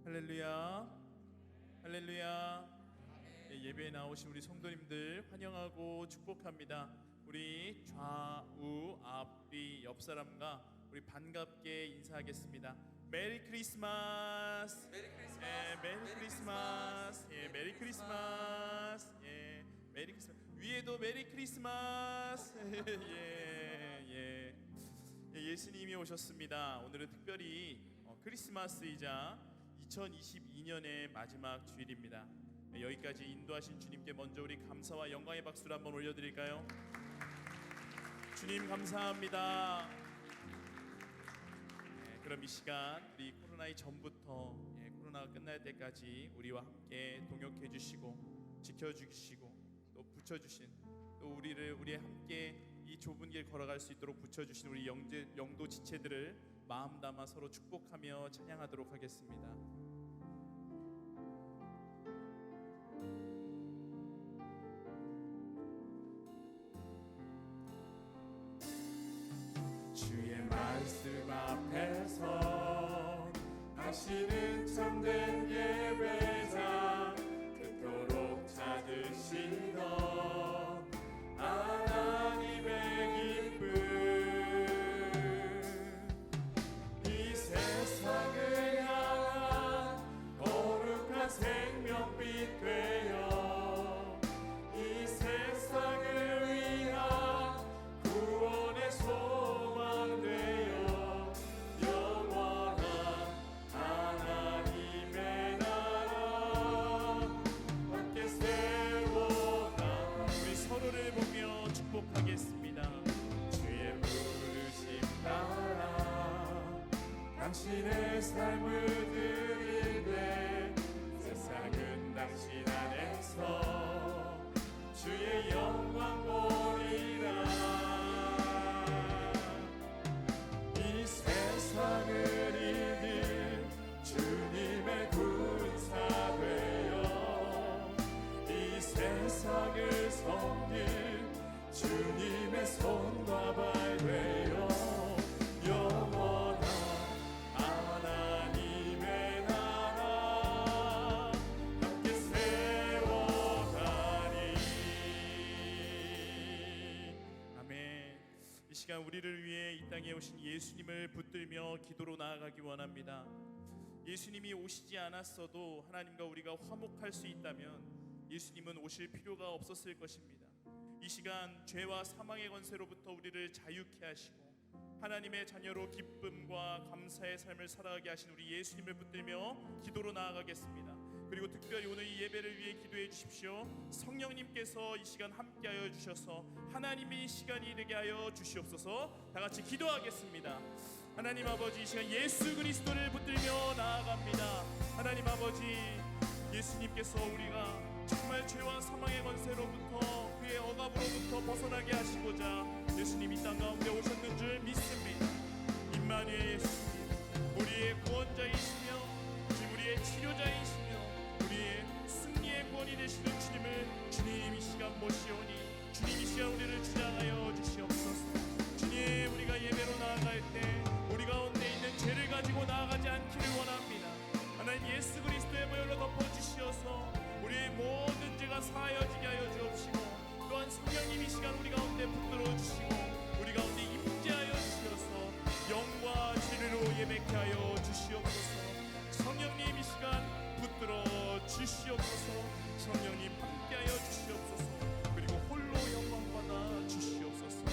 할렐루야, 할렐루야. 예배에 나오신 우리 성도님들 환영하고 축복합니다. 우리 좌우 앞뒤 옆 사람과 우리 반갑게 인사하겠습니다. 메리 크리스마스. 메리 크리스마스. 메리 크리스마스. 메리 크리스마스. 메리 크리스마스. 위에도 메리 크리스마스. 예수님이 오셨습니다. 오늘은 특별히 크리스마스이자 2022년의 마지막 주일입니다. 여기까지 인도하신 주님께 먼저 우리 감사와 영광의 박수를 한번 올려드릴까요? 주님 감사합니다. 그럼 이 시간 우리 코로나 전부터 코로나가 끝날 때까지 우리와 함께 동역해 주시고 지켜주시고 또 붙여주신, 또 우리의 함께 이 좁은 길 걸어갈 수 있도록 붙여주신 우리 영도 지체들을 마음 담아 서로 축복하며 찬양하도록 하겠습니다. 주의 말씀 앞에서 당신은 참된 예배자, 그토록 찾으시던 하나님의 기쁨, 이 세상을 향한 거룩한 생명빛 되어 이 세상을 위한 구원의 소망 되어 영원한 하나님의 나라 함께 세워나. 우리 서로를 보며 축복하겠습니다. 주의 부르심 따라 당신의 삶을 드릴 때 세상은 당신 안에서 주의 영광 보리라. 이 세상을 이길 주님의 군사 되어 이 세상을 섬길 주님의 손과 발 되어 영원한 하나님의 나라 함께 세워가니. 아멘. 이 시간 우리를 위해 이 땅에 오신 예수님을 붙들며 기도로 나아가기 원합니다. 예수님이 오시지 않았어도 하나님과 우리가 화목할 수 있다면 예수님은 오실 필요가 없었을 것입니다. 이 시간 죄와 사망의 권세로부터 우리를 자유케 하시고 하나님의 자녀로 기쁨과 감사의 삶을 살아가게 하신 우리 예수님을 붙들며 기도로 나아가겠습니다. 그리고 특별히 오늘 이 예배를 위해 기도해 주십시오. 성령님께서 이 시간 함께하여 주셔서 하나님의 이 시간이 이르게 하여 주시옵소서. 다 같이 기도하겠습니다. 하나님 아버지, 이 시간 예수 그리스도를 붙들며 나아갑니다. 하나님 아버지, 예수님께서 우리가 정말 죄와 사망의 권세로부터 그의 억압으로부터 벗어나게 하시고자 예수님 이 땅 가운데 오셨는 줄 믿습니다. 임마누엘 예수님, 우리의 구원자이시며 우리의 치료자이시며 우리의 승리의 구원이 되시는 주님을 주님 이 시간 모시오니 주님 이 시간 우리를 주장하여 주시옵소서. 주님, 우리가 예배로 나아갈 때 우리 가운데 있는 죄를 가지고 나아가지 않기를 원합니다. 하나님 예수 그리스도의 보혈로 덮어주시어서 우리의 모든 죄가 사하여지게 하여 주옵시고, 또한 성령님 이 시간 우리 가운데 붙들어 주시고 우리 가운데 임재하여 주시어서 영과 진리로 예배케 하여 주시옵소서. 성령님 이 시간 붙들어 주시옵소서. 성령님 함께하여 주시옵소서. 그리고 홀로 영광 받아 주시옵소서.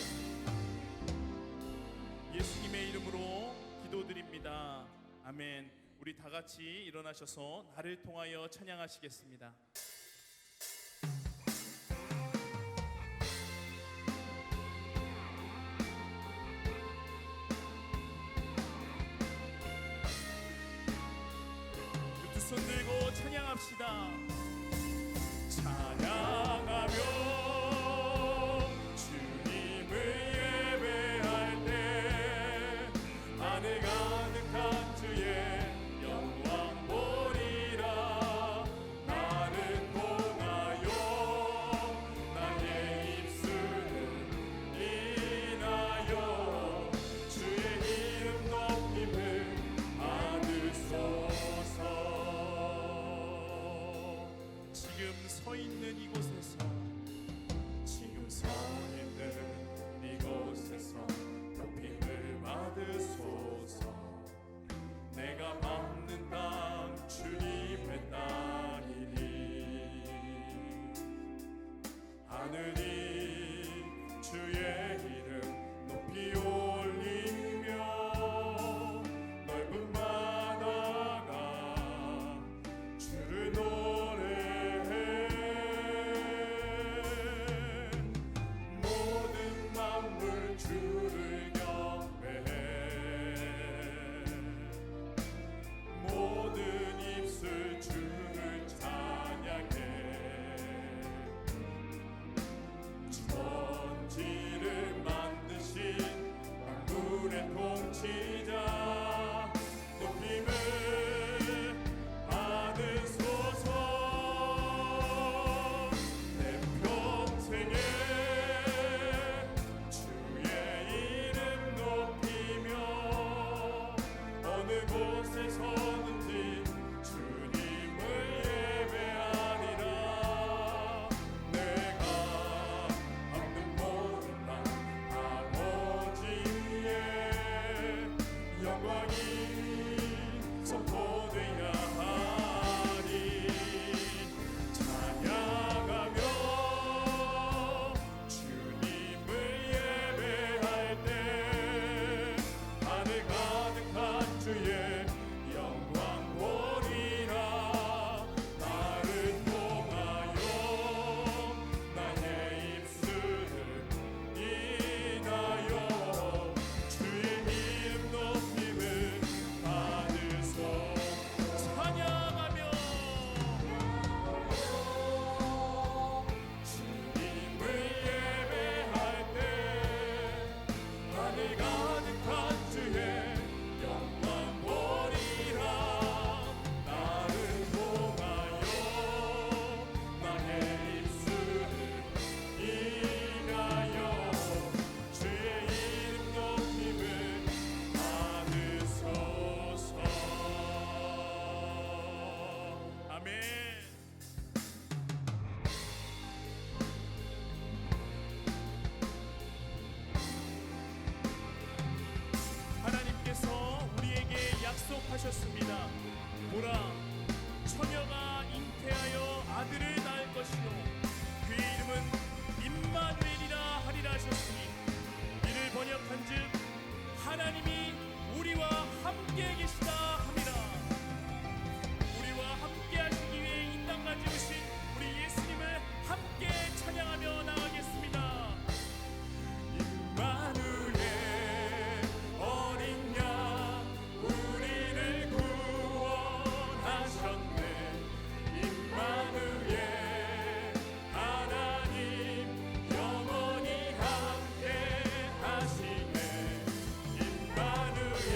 예수님의 이름으로 기도드립니다. 아멘. 우리 다 같이 일어나셔서 나를 통하여 찬양하시겠습니다. 두 손 들고 찬양합시다. 찬양하며 주님을 예배할 때 하늘 가득한 주의 영광 보리라. 나를 통하여 나의 입술을 인하여 주의 이름 높임을 받으소서. 선포되어야 하리. 찬양하며 주님을 예배할 때 하늘 가득한 주의 영광 보리라. 나를 통하여 나의 입술을 인하여 주의 이름 높임을 받으소. 찬양하며 주님을 예배할 때 하늘 가득한 주의 영광 보리라. 나를 통하여 나의 입술을 인하여 주의 이름 높임을 받으소서. 아멘. 하나님께서 우리에게 약속하셨습니다. 보라, 처녀가 잉태하여 아들을 낳을 것이요 그의 이름은 임마누엘이라 하리라 하셨으니, 이를 번역한즉 하나님이 우리와 함께 계시다 함이라. 우리와 함께 하시기 위해 이 땅까지 오신 우리 예수님을 함께 찬양하며 나가겠습니다. 임마누엘 어린 양 우리를 구원하셨네. 임마누엘 하나님 영원히 함께 하시네. 임마누엘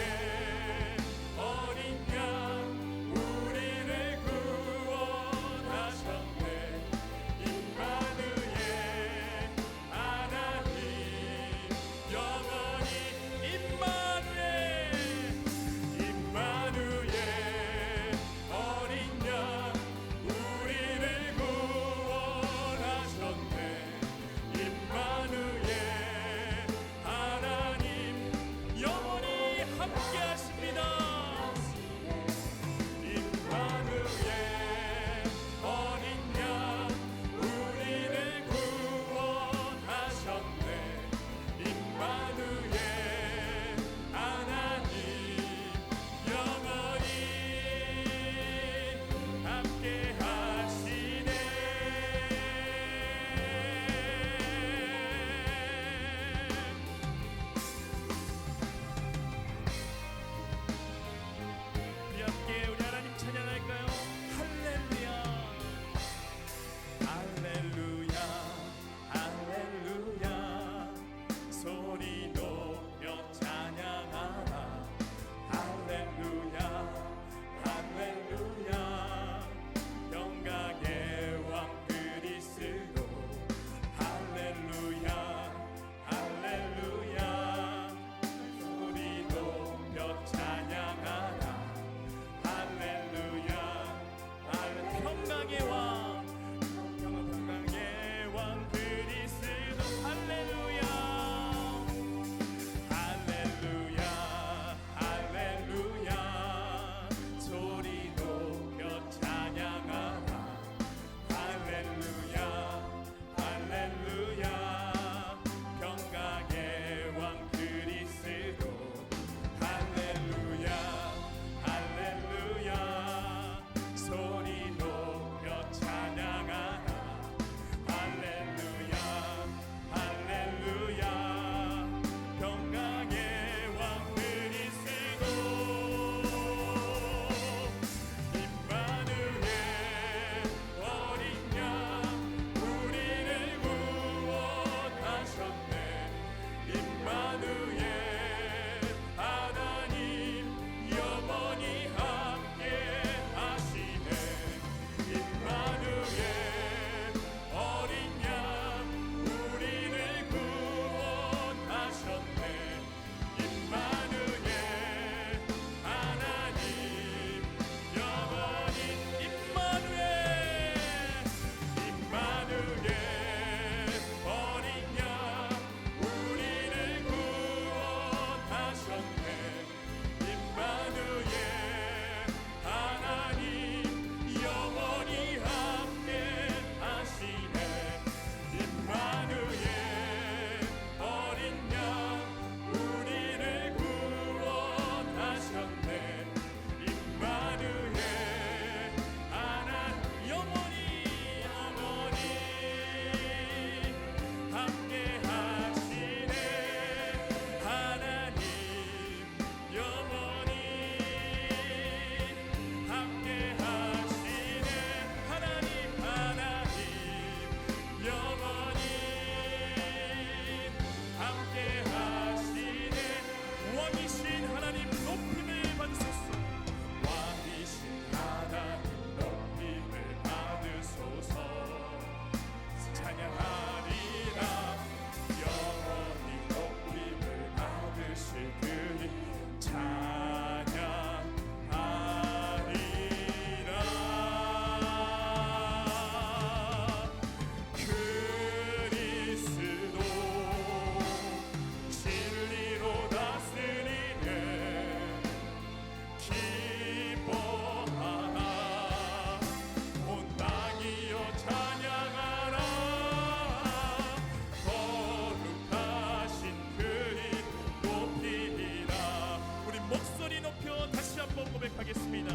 한번 고백하겠습니다.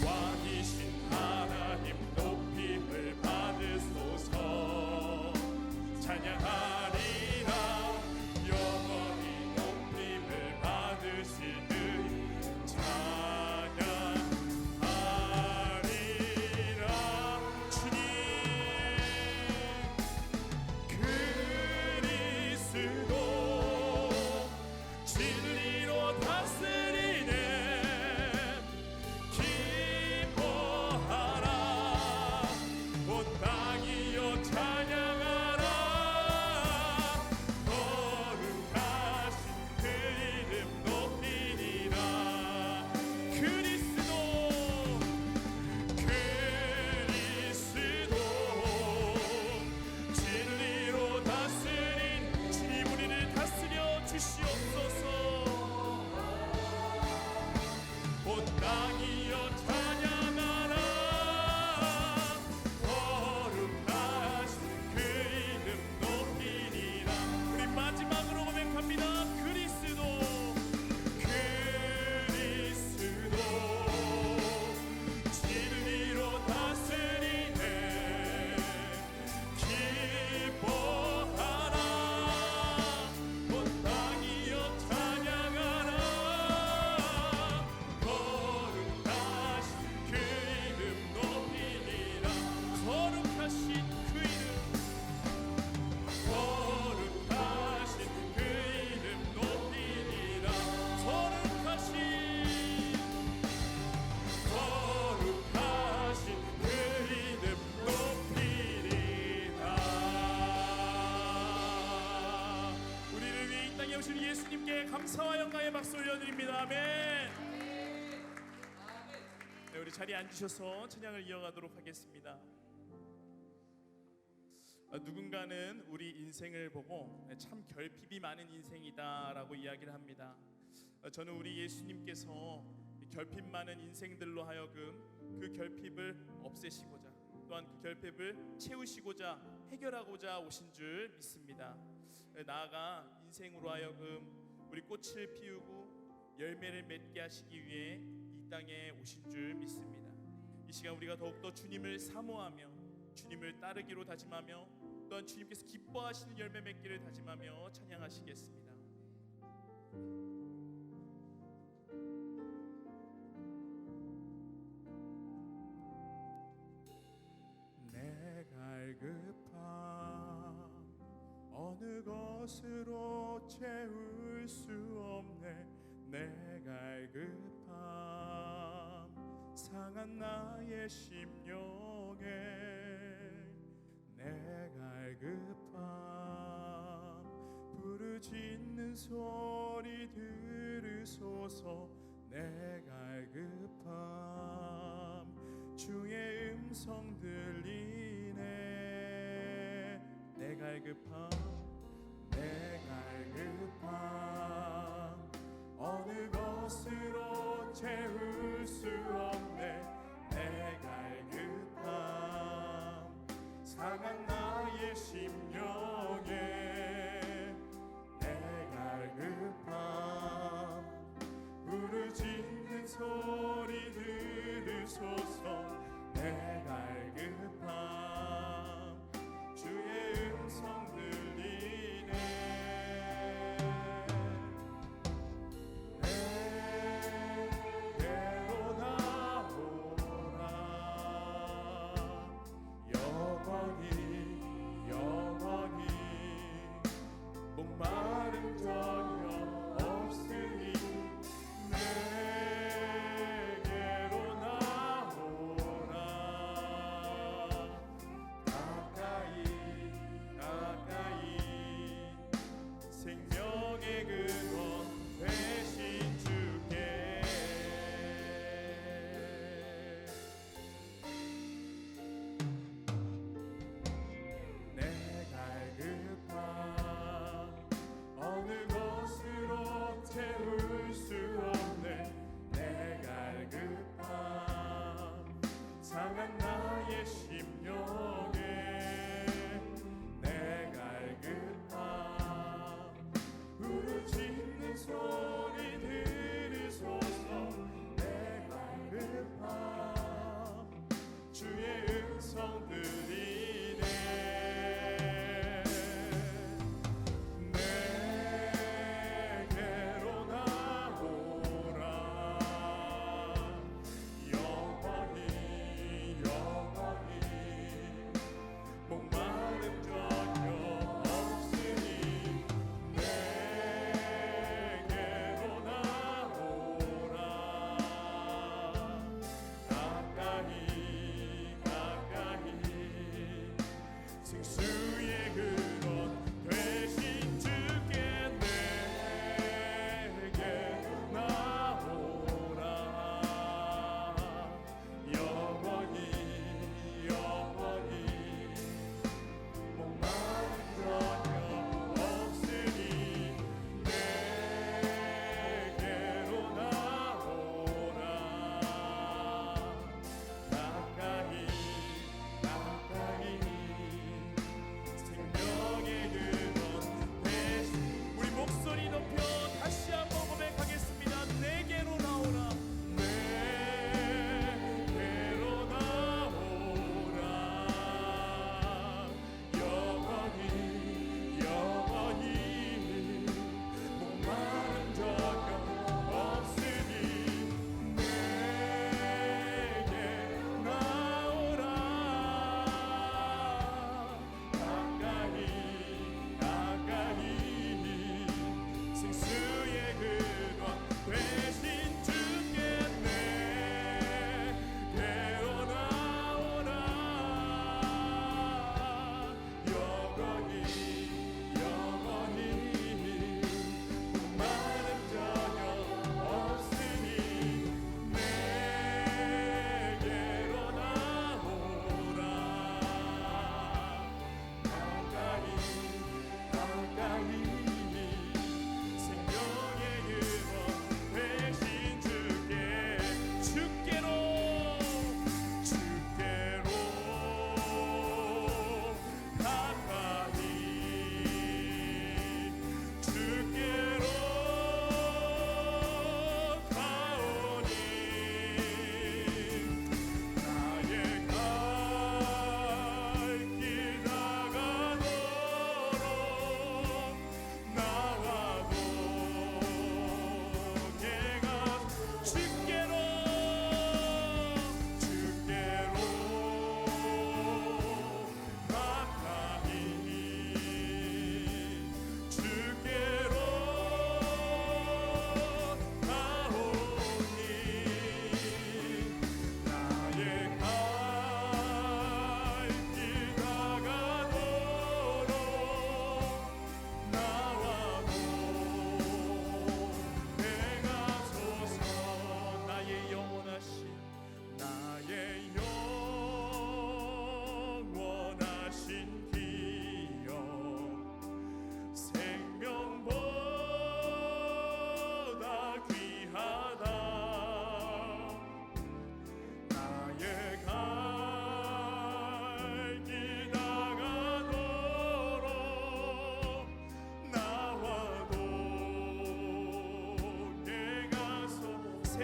왕이신 하나님 높임을 받으소서. 찬양하리라 영원히 높임을 받으시는 찬양하리라. 주님 그리스도 진리로 다스리네. 기뻐하라 온 땅이여 찬양하라. 거룩하신 그 이름 높이리라. 그리스도 진리로 다스린 주님 우리를 다스려 주시옵소서. 온 땅이여 찬양하라. 거룩하신 그 이름 높이리라. 우리 마지막으로 고백합니다. 그리스도 진리로 다스리네. 기뻐하라 온 땅이여 찬양하라. 거룩하신 그 이름 높이리라. 거룩하신 그 이름 거룩하신 그 이름 높이리라. 거룩하신 그 이름 높이리라. 우리를 위해 이 땅에 오신 예수님께 감사와 영광의 박수 올려드립니다. 아멘. 네, 우리 자리에 앉으셔서 찬양을 이어가도록 하겠습니다. 누군가는 우리 인생을 보고 참 결핍이 많은 인생이다라고 이야기를 합니다. 저는 우리 예수님께서 결핍 많은 인생들로 하여금 그 결핍을 없애시고자 또한 그 결핍을 채우시고자 해결하고자 오신 줄 믿습니다. 나아가 인생으로 하여금 우리 꽃을 피우고 열매를 맺게 하시기 위해 이 땅에 오신 줄 믿습니다. 이 시간 우리가 더욱더 주님을 사모하며 주님을 따르기로 다짐하며 또한 주님께서 기뻐하시는 열매 맺기를 다짐하며 찬양하시겠습니다. 내 갈급함 어느 것으로 채울 수 없네. 내 갈급함 상한 나의 심령에. 내 갈급함 부르짖는 소리 들으소서. 내 갈급함 주의 음성 들리네. 내 갈급함 어느 것으로 채울 수 없네. 내 갈급함 상한 나의 심령에. 내 갈급함 부르짖는 소리 들으소서. 내 갈급함 주의 음성 들리네. 내게로 나오라. 영원히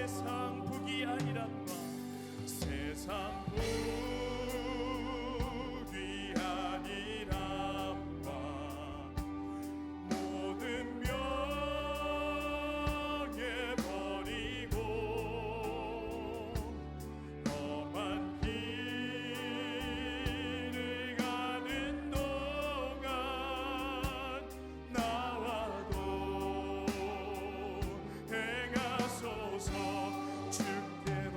세상 북이 아니란과 세상 북이 아니란과 모든 명예 버리고 험한 길을 가는 동안 나와도 행하소서. 주께로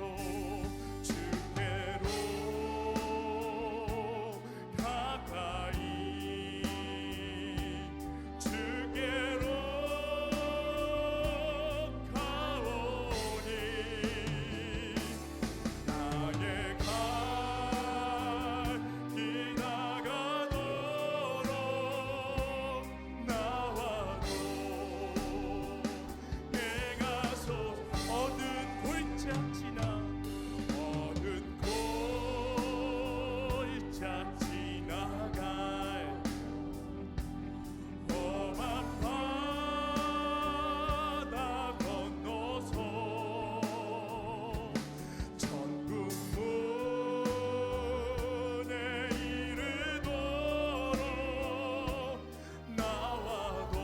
가까이 주께로 가오니 나의 갈 길 나가도록 나와도 행하소서. 어두운 골짝 지나 어두운 골짝 지나갈 험한 바다 건너서 천국 문에 이르도록 나와도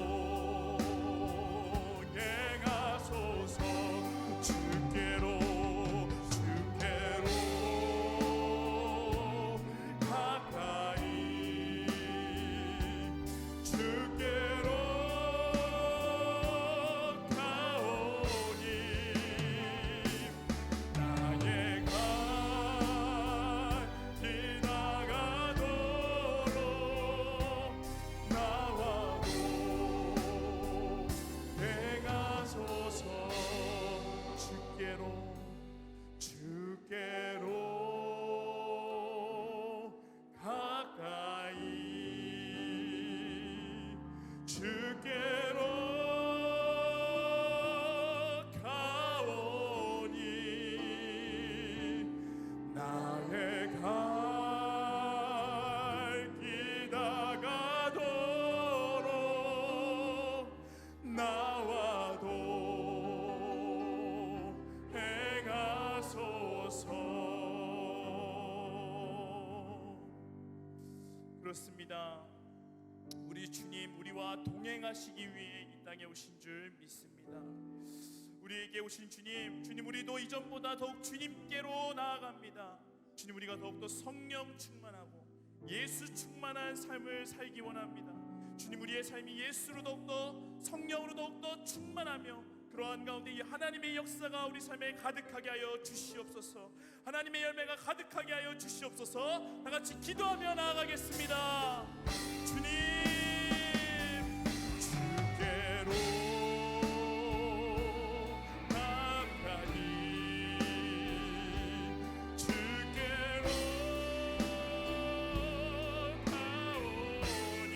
행하소서. 주께로 가까이 주께로 가오니 나의 갈 길 나가도록 나와도 행하소서. 주께로 가까이 주께로 가오니 나의 갈 길 나가도록 나와도 행하소서. 그렇습니다. 우리 주님 우리와 동행하시기 위해 이 땅에 오신 줄 믿습니다. 우리에게 오신 주님 우리도 이전보다 더욱 주님께로 나아갑니다. 주님 우리가 더욱더 성령 충만하고 예수 충만한 삶을 살기 원합니다. 주님 우리의 삶이 예수로 더욱더 성령으로 더욱더 충만하며 그러한 가운데 이 하나님의 역사가 우리 삶에 가득하게 하여 주시옵소서. 하나님의 열매가 가득하게 하여 주시옵소서. 다 같이 기도하며 나아가겠습니다. 주님 주께로 가까이 주께로 가오니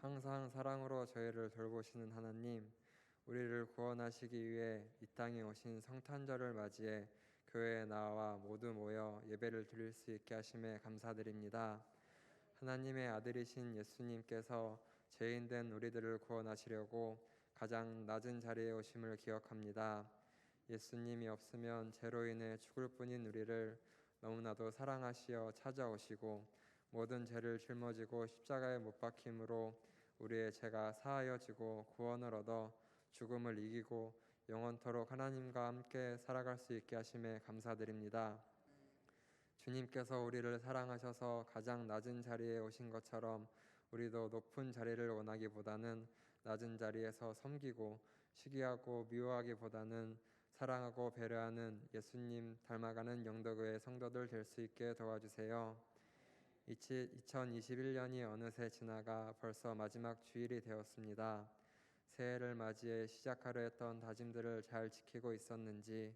항상 사랑으로 저희를 돌보시는 하나님, 우리를 구원하시기 위해 이 땅에 오신 성탄절을 맞이해 교회에 나와 모두 모여 예배를 드릴 수 있게 하심에 감사드립니다. 하나님의 아들이신 예수님께서 죄인된 우리들을 구원하시려고 가장 낮은 자리에 오심을 기억합니다. 예수님이 없으면 죄로 인해 죽을 뿐인 우리를 너무나도 사랑하시어 찾아오시고 모든 죄를 짊어지고 십자가에 못 박힘으로 우리의 죄가 사하여지고 구원을 얻어 죽음을 이기고 영원토록 하나님과 함께 살아갈 수 있게 하심에 감사드립니다. 주님께서 우리를 사랑하셔서 가장 낮은 자리에 오신 것처럼 우리도 높은 자리를 원하기보다는 낮은 자리에서 섬기고 시기하고 미워하기보다는 사랑하고 배려하는 예수님 닮아가는 영덕교회 성도들 될 수 있게 도와주세요. 2021년이 어느새 지나가 벌써 마지막 주일이 되었습니다. 새해를 맞이해 시작하려 했던 다짐들을 잘 지키고 있었는지,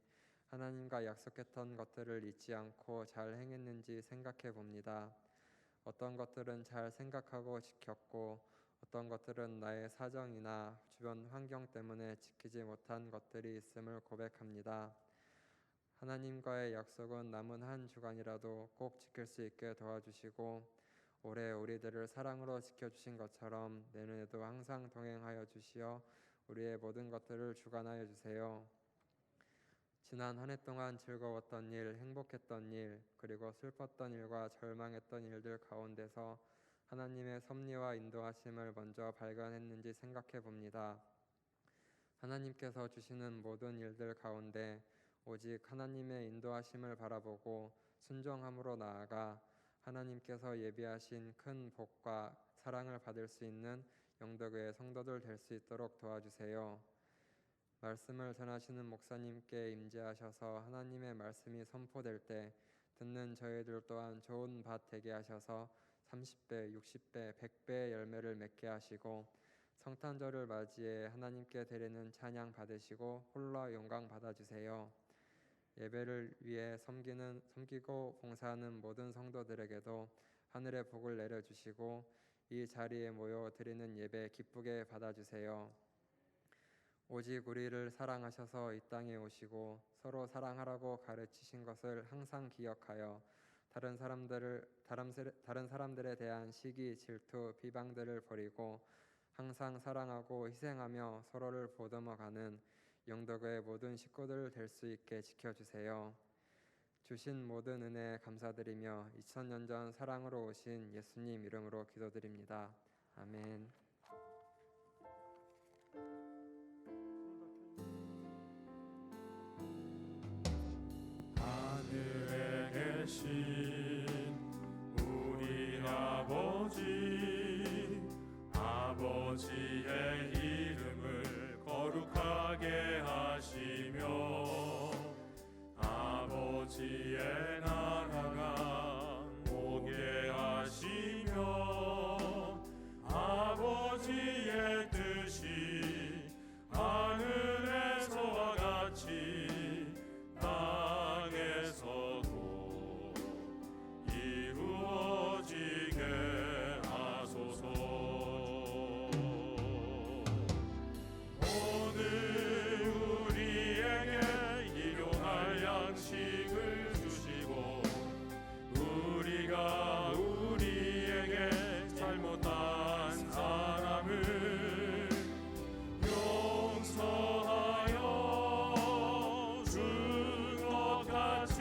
하나님과 약속했던 것들을 잊지 않고 잘 행했는지 생각해 봅니다. 어떤 것들은 잘 생각하고 지켰고 어떤 것들은 나의 사정이나 주변 환경 때문에 지키지 못한 것들이 있음을 고백합니다. 하나님과의 약속은 남은 한 주간이라도 꼭 지킬 수 있게 도와주시고 올해 우리들을 사랑으로 지켜주신 것처럼 내년에도 항상 동행하여 주시어 우리의 모든 것들을 주관하여 주세요. 지난 한 해 동안 즐거웠던 일, 행복했던 일, 그리고 슬펐던 일과 절망했던 일들 가운데서 하나님의 섭리와 인도하심을 먼저 발견했는지 생각해 봅니다. 하나님께서 주시는 모든 일들 가운데 오직 하나님의 인도하심을 바라보고 순종함으로 나아가 하나님께서 예비하신 큰 복과 사랑을 받을 수 있는 영덕의 성도들 될 수 있도록 도와주세요. 말씀을 전하시는 목사님께 임재하셔서 하나님의 말씀이 선포될 때 듣는 저희들 또한 좋은 밭 되게 하셔서 30배, 60배, 100배의 열매를 맺게 하시고 성탄절을 맞이해 하나님께 드리는 찬양 받으시고 홀로 영광 받아주세요. 예배를 위해 섬기고 봉사하는 모든 성도들에게도 하늘의 복을 내려주시고 이 자리에 모여 드리는 예배 기쁘게 받아주세요. 오직 우리를 사랑하셔서 이 땅에 오시고 서로 사랑하라고 가르치신 것을 항상 기억하여 다른 사람들에 대한 시기, 질투, 비방들을 버리고 항상 사랑하고 희생하며 서로를 보듬어가는 영덕의 모든 식구들 될 수 있게 지켜주세요. 주신 모든 은혜 감사드리며 2000년 전 사랑으로 오신 예수님 이름으로 기도드립니다. 아멘. 하늘에 계신 우리 아버지의 이름을 거룩하게 하시며 아버지의 나라가 오게 하시며 아버지의 뜻이 하늘에서와 같이 땅에서도 이루어지게 하소서. 오늘 우리에게 일용할 양식을 주시고 우리가 우리에게 잘못한 사람을 용서하여 준 것 같이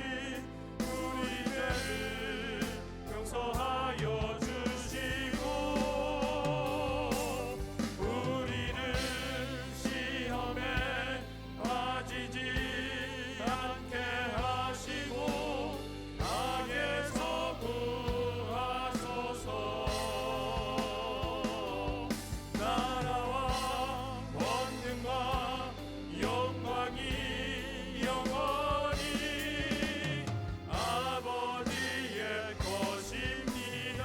우리 죄를 용서하여 주시고 우리를 시험에 빠지지 않게 하시고 악에서 구하소서. 나라와 권능과 영광이 영원히 아버지의 것입니다.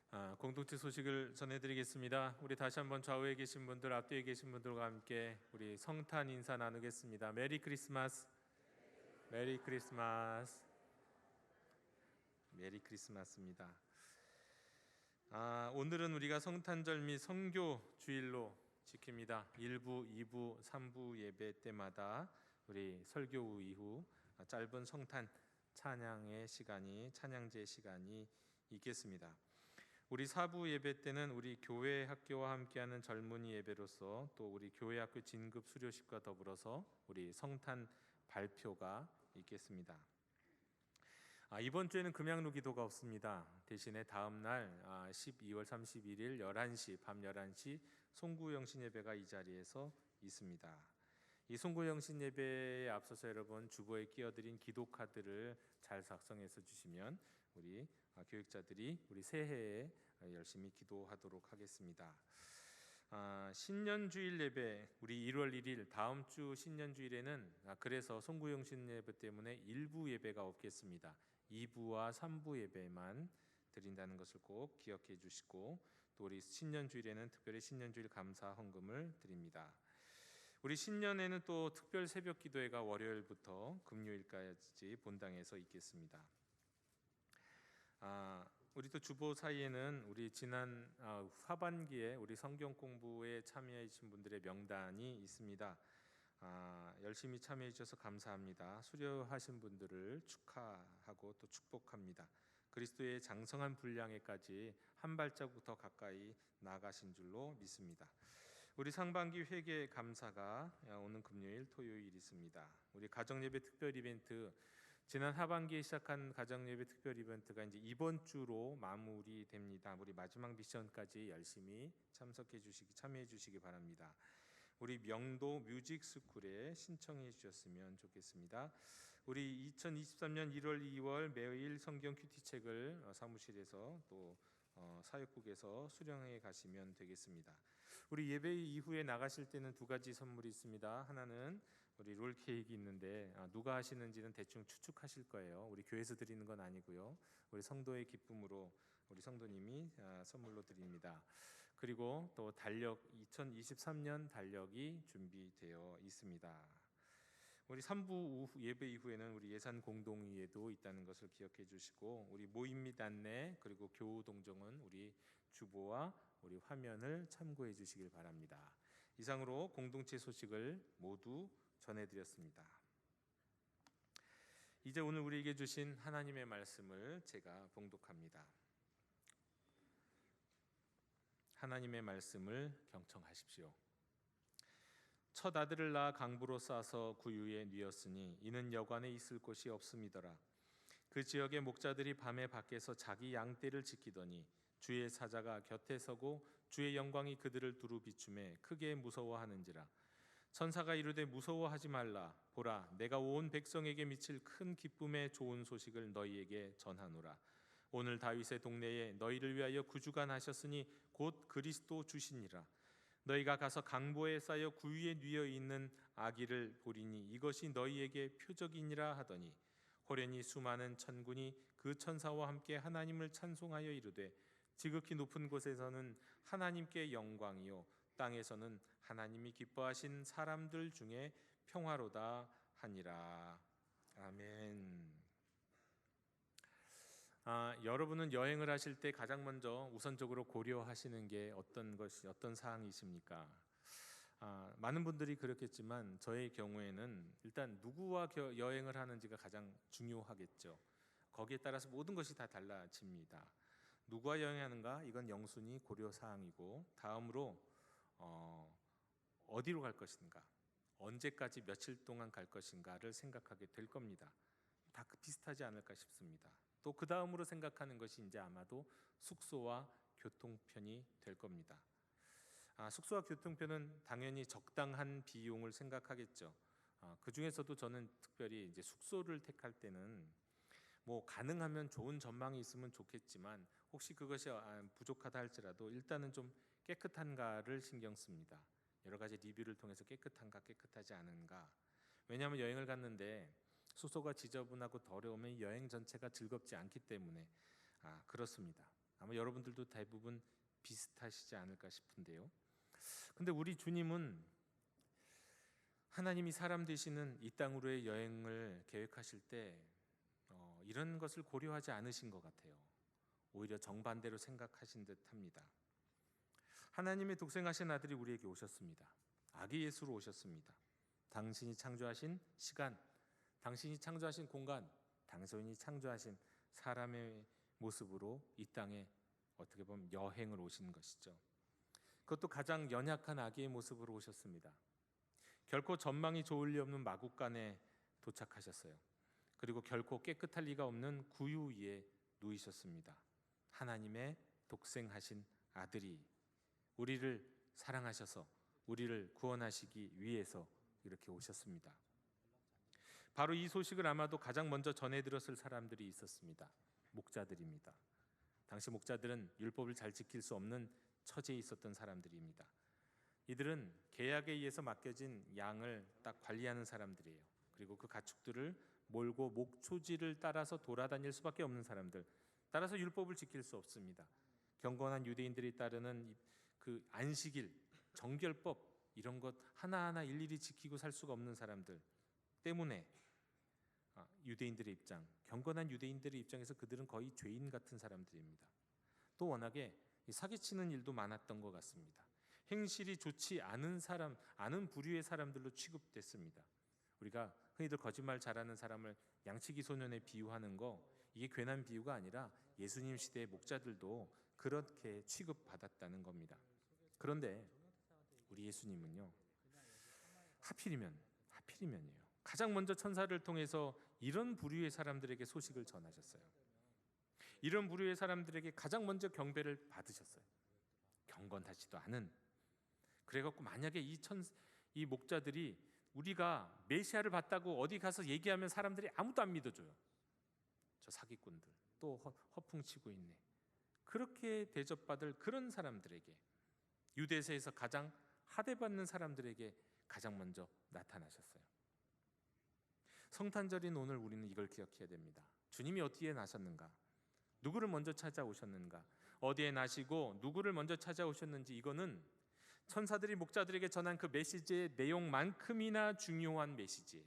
아멘. 공동체 소식을 전해드리겠습니다. 우리 다시 한번 좌우에 계신 분들, 앞뒤에 계신 분들과 함께 우리 성탄 인사 나누겠습니다. 메리 크리스마스, 메리 크리스마스, 메리 크리스마스입니다. 오늘은 우리가 성탄절 및 선교 주일로 지킵니다. 1부, 2부, 3부 예배 때마다 우리 설교 후 이후 짧은 성탄 찬양제 시간이 있겠습니다. 우리 4부 예배 때는 우리 교회 학교와 함께하는 젊은이 예배로서 또 우리 교회 학교 진급 수료식과 더불어서 우리 성탄 발표가 있겠습니다. 이번 주에는 금양로 기도가 없습니다. 대신에 다음 날 12월 31일 11시 밤 11시 송구영신 예배가 이 자리에서 있습니다. 이 송구영신 예배에 앞서서 여러분 주보에 끼어드린 기도 카드를 잘 작성해서 주시면 우리 교육자들이 우리 새해에 열심히 기도하도록 하겠습니다. 신년주일 예배 우리 1월 1일 다음 주 신년주일에는 그래서 송구영신 예배 때문에 일부 예배가 없겠습니다. 2부와 3부 예배만 드린다는 것을 꼭 기억해 주시고 또 우리 신년주일에는 특별히 신년주일 감사 헌금을 드립니다. 우리 신년에는 또 특별 새벽 기도회가 월요일부터 금요일까지 본당에서 있겠습니다. 우리 또 주보 사이에는 우리 지난 하반기에 우리 성경 공부에 참여해 주신 분들의 명단이 있습니다. 열심히 참여해 주셔서 감사합니다. 수료하신 분들을 축하하고 또 축복합니다. 그리스도의 장성한 분량에까지 한 발자국 더 가까이 나아가신 줄로 믿습니다. 우리 상반기 회개 감사가 오는 금요일, 토요일 있습니다. 우리 가정예배 특별 이벤트, 지난 하반기에 시작한 가정예배 특별 이벤트가 이제 이번 주로 마무리됩니다. 우리 마지막 미션까지 열심히 참여해 주시기 바랍니다. 우리 명도 뮤직스쿨에 신청해 주셨으면 좋겠습니다. 우리 2023년 1월, 2월 매일 성경 큐티 책을 사무실에서 또 사역국에서 수령해 가시면 되겠습니다. 우리 예배 이후에 나가실 때는 두 가지 선물이 있습니다. 하나는 우리 롤 케이크 있는데 누가 하시는지는 대충 추측하실 거예요. 우리 교회에서 드리는 건 아니고요. 우리 성도의 기쁨으로 우리 성도님이 선물로 드립니다. 그리고 또 달력 2023년 달력이 준비되어 있습니다. 우리 3부 예배 이후에는 우리 예산 공동의회도 있다는 것을 기억해 주시고, 우리 모임 및 안내 그리고 교우 동정은 우리 주보와 우리 화면을 참고해 주시길 바랍니다. 이상으로 공동체 소식을 모두 전해드렸습니다. 이제 오늘 우리에게 주신 하나님의 말씀을 제가 봉독합니다. 하나님의 말씀을 경청하십시오. 첫 아들을 낳아 강부로 싸서 구유에 뉘었으니 이는 여관에 있을 곳이 없음이더라. 그 지역의 목자들이 밤에 밖에서 자기 양떼를 지키더니 주의 사자가 곁에 서고 주의 영광이 그들을 두루 비추매 크게 무서워하는지라. 천사가 이르되 무서워하지 말라. 보라, 내가 온 백성에게 미칠 큰 기쁨의 좋은 소식을 너희에게 전하노라. 오늘 다윗의 동네에 너희를 위하여 구주가 나셨으니 곧 그리스도 주시니라. 너희가 가서 강보에 쌓여 구유에 뉘어 있는 아기를 보리니 이것이 너희에게 표적이니라 하더니, 호련히 수많은 천군이 그 천사와 함께 하나님을 찬송하여 이르되, 지극히 높은 곳에서는 하나님께 영광이요 땅에서는 하나님이 기뻐하신 사람들 중에 평화로다 하니라. 아멘. 여러분은 여행을 하실 때 가장 먼저 우선적으로 고려하시는 게 어떤 사항이십니까? 많은 분들이 그렇겠지만 저의 경우에는 일단 누구와 여행을 하는지가 가장 중요하겠죠. 거기에 따라서 모든 것이 다 달라집니다. 누구와 여행하는가? 이건 영순위 고려 사항이고, 다음으로 어디로 갈 것인가, 언제까지 며칠 동안 갈 것인가를 생각하게 될 겁니다. 다 비슷하지 않을까 싶습니다. 또 그 다음으로 생각하는 것이 이제 아마도 숙소와 교통편이 될 겁니다. 숙소와 교통편은 당연히 적당한 비용을 생각하겠죠. 그 중에서도 저는 특별히 이제 숙소를 택할 때는 뭐 가능하면 좋은 전망이 있으면 좋겠지만, 혹시 그것이 부족하다 할지라도 일단은 좀 깨끗한가를 신경 씁니다. 여러 가지 리뷰를 통해서 깨끗한가 깨끗하지 않은가. 왜냐하면 여행을 갔는데 숙소가 지저분하고 더러우면 여행 전체가 즐겁지 않기 때문에 그렇습니다. 아마 여러분들도 대부분 비슷하시지 않을까 싶은데요. 근데 우리 주님은 하나님이 사람 되시는 이 땅으로의 여행을 계획하실 때 이런 것을 고려하지 않으신 것 같아요. 오히려 정반대로 생각하신 듯합니다. 하나님의 독생하신 아들이 우리에게 오셨습니다. 아기 예수로 오셨습니다. 당신이 창조하신 시간, 당신이 창조하신 공간, 당신이 창조하신 사람의 모습으로 이 땅에 어떻게 보면 여행을 오신 것이죠. 그것도 가장 연약한 아기의 모습으로 오셨습니다. 결코 전망이 좋을 리 없는 마국간에 도착하셨어요. 그리고 결코 깨끗할 리가 없는 구유 위에 누이셨습니다. 하나님의 독생하신 아들이 우리를 사랑하셔서 우리를 구원하시기 위해서 이렇게 오셨습니다. 바로 이 소식을 아마도 가장 먼저 전해들었을 사람들이 있었습니다. 목자들입니다. 당시 목자들은 율법을 잘 지킬 수 없는 처지에 있었던 사람들입니다. 이들은 계약에 의해서 맡겨진 양을 딱 관리하는 사람들이에요. 그리고 그 가축들을 몰고 목초지를 따라서 돌아다닐 수밖에 없는 사람들, 따라서 율법을 지킬 수 없습니다. 경건한 유대인들이 따르는 그 안식일, 정결법 이런 것 하나하나 일일이 지키고 살 수가 없는 사람들 때문에 유대인들의 입장, 경건한 유대인들의 입장에서 그들은 거의 죄인 같은 사람들입니다. 또 워낙에 사기치는 일도 많았던 것 같습니다. 행실이 좋지 않은 사람, 아는 부류의 사람들로 취급됐습니다. 우리가 흔히들 거짓말 잘하는 사람을 양치기 소년에 비유하는 거, 이게 괜한 비유가 아니라 예수님 시대의 목자들도 그렇게 취급받았다는 겁니다. 그런데 우리 예수님은요, 하필이면이에요, 가장 먼저 천사를 통해서 이런 부류의 사람들에게 소식을 전하셨어요. 이런 부류의 사람들에게 가장 먼저 경배를 받으셨어요. 경건하지도 않은. 그래갖고 만약에 이 목자들이 우리가 메시아를 봤다고 어디 가서 얘기하면 사람들이 아무도 안 믿어줘요. 저 사기꾼들 또 허풍치고 있네. 그렇게 대접받을 그런 사람들에게, 유대세에서 가장 하대받는 사람들에게 가장 먼저 나타나셨어요. 성탄절인 오늘 우리는 이걸 기억해야 됩니다. 주님이 어디에 나셨는가? 누구를 먼저 찾아오셨는가? 어디에 나시고 누구를 먼저 찾아오셨는지, 이거는 천사들이 목자들에게 전한 그 메시지의 내용만큼이나 중요한 메시지예요.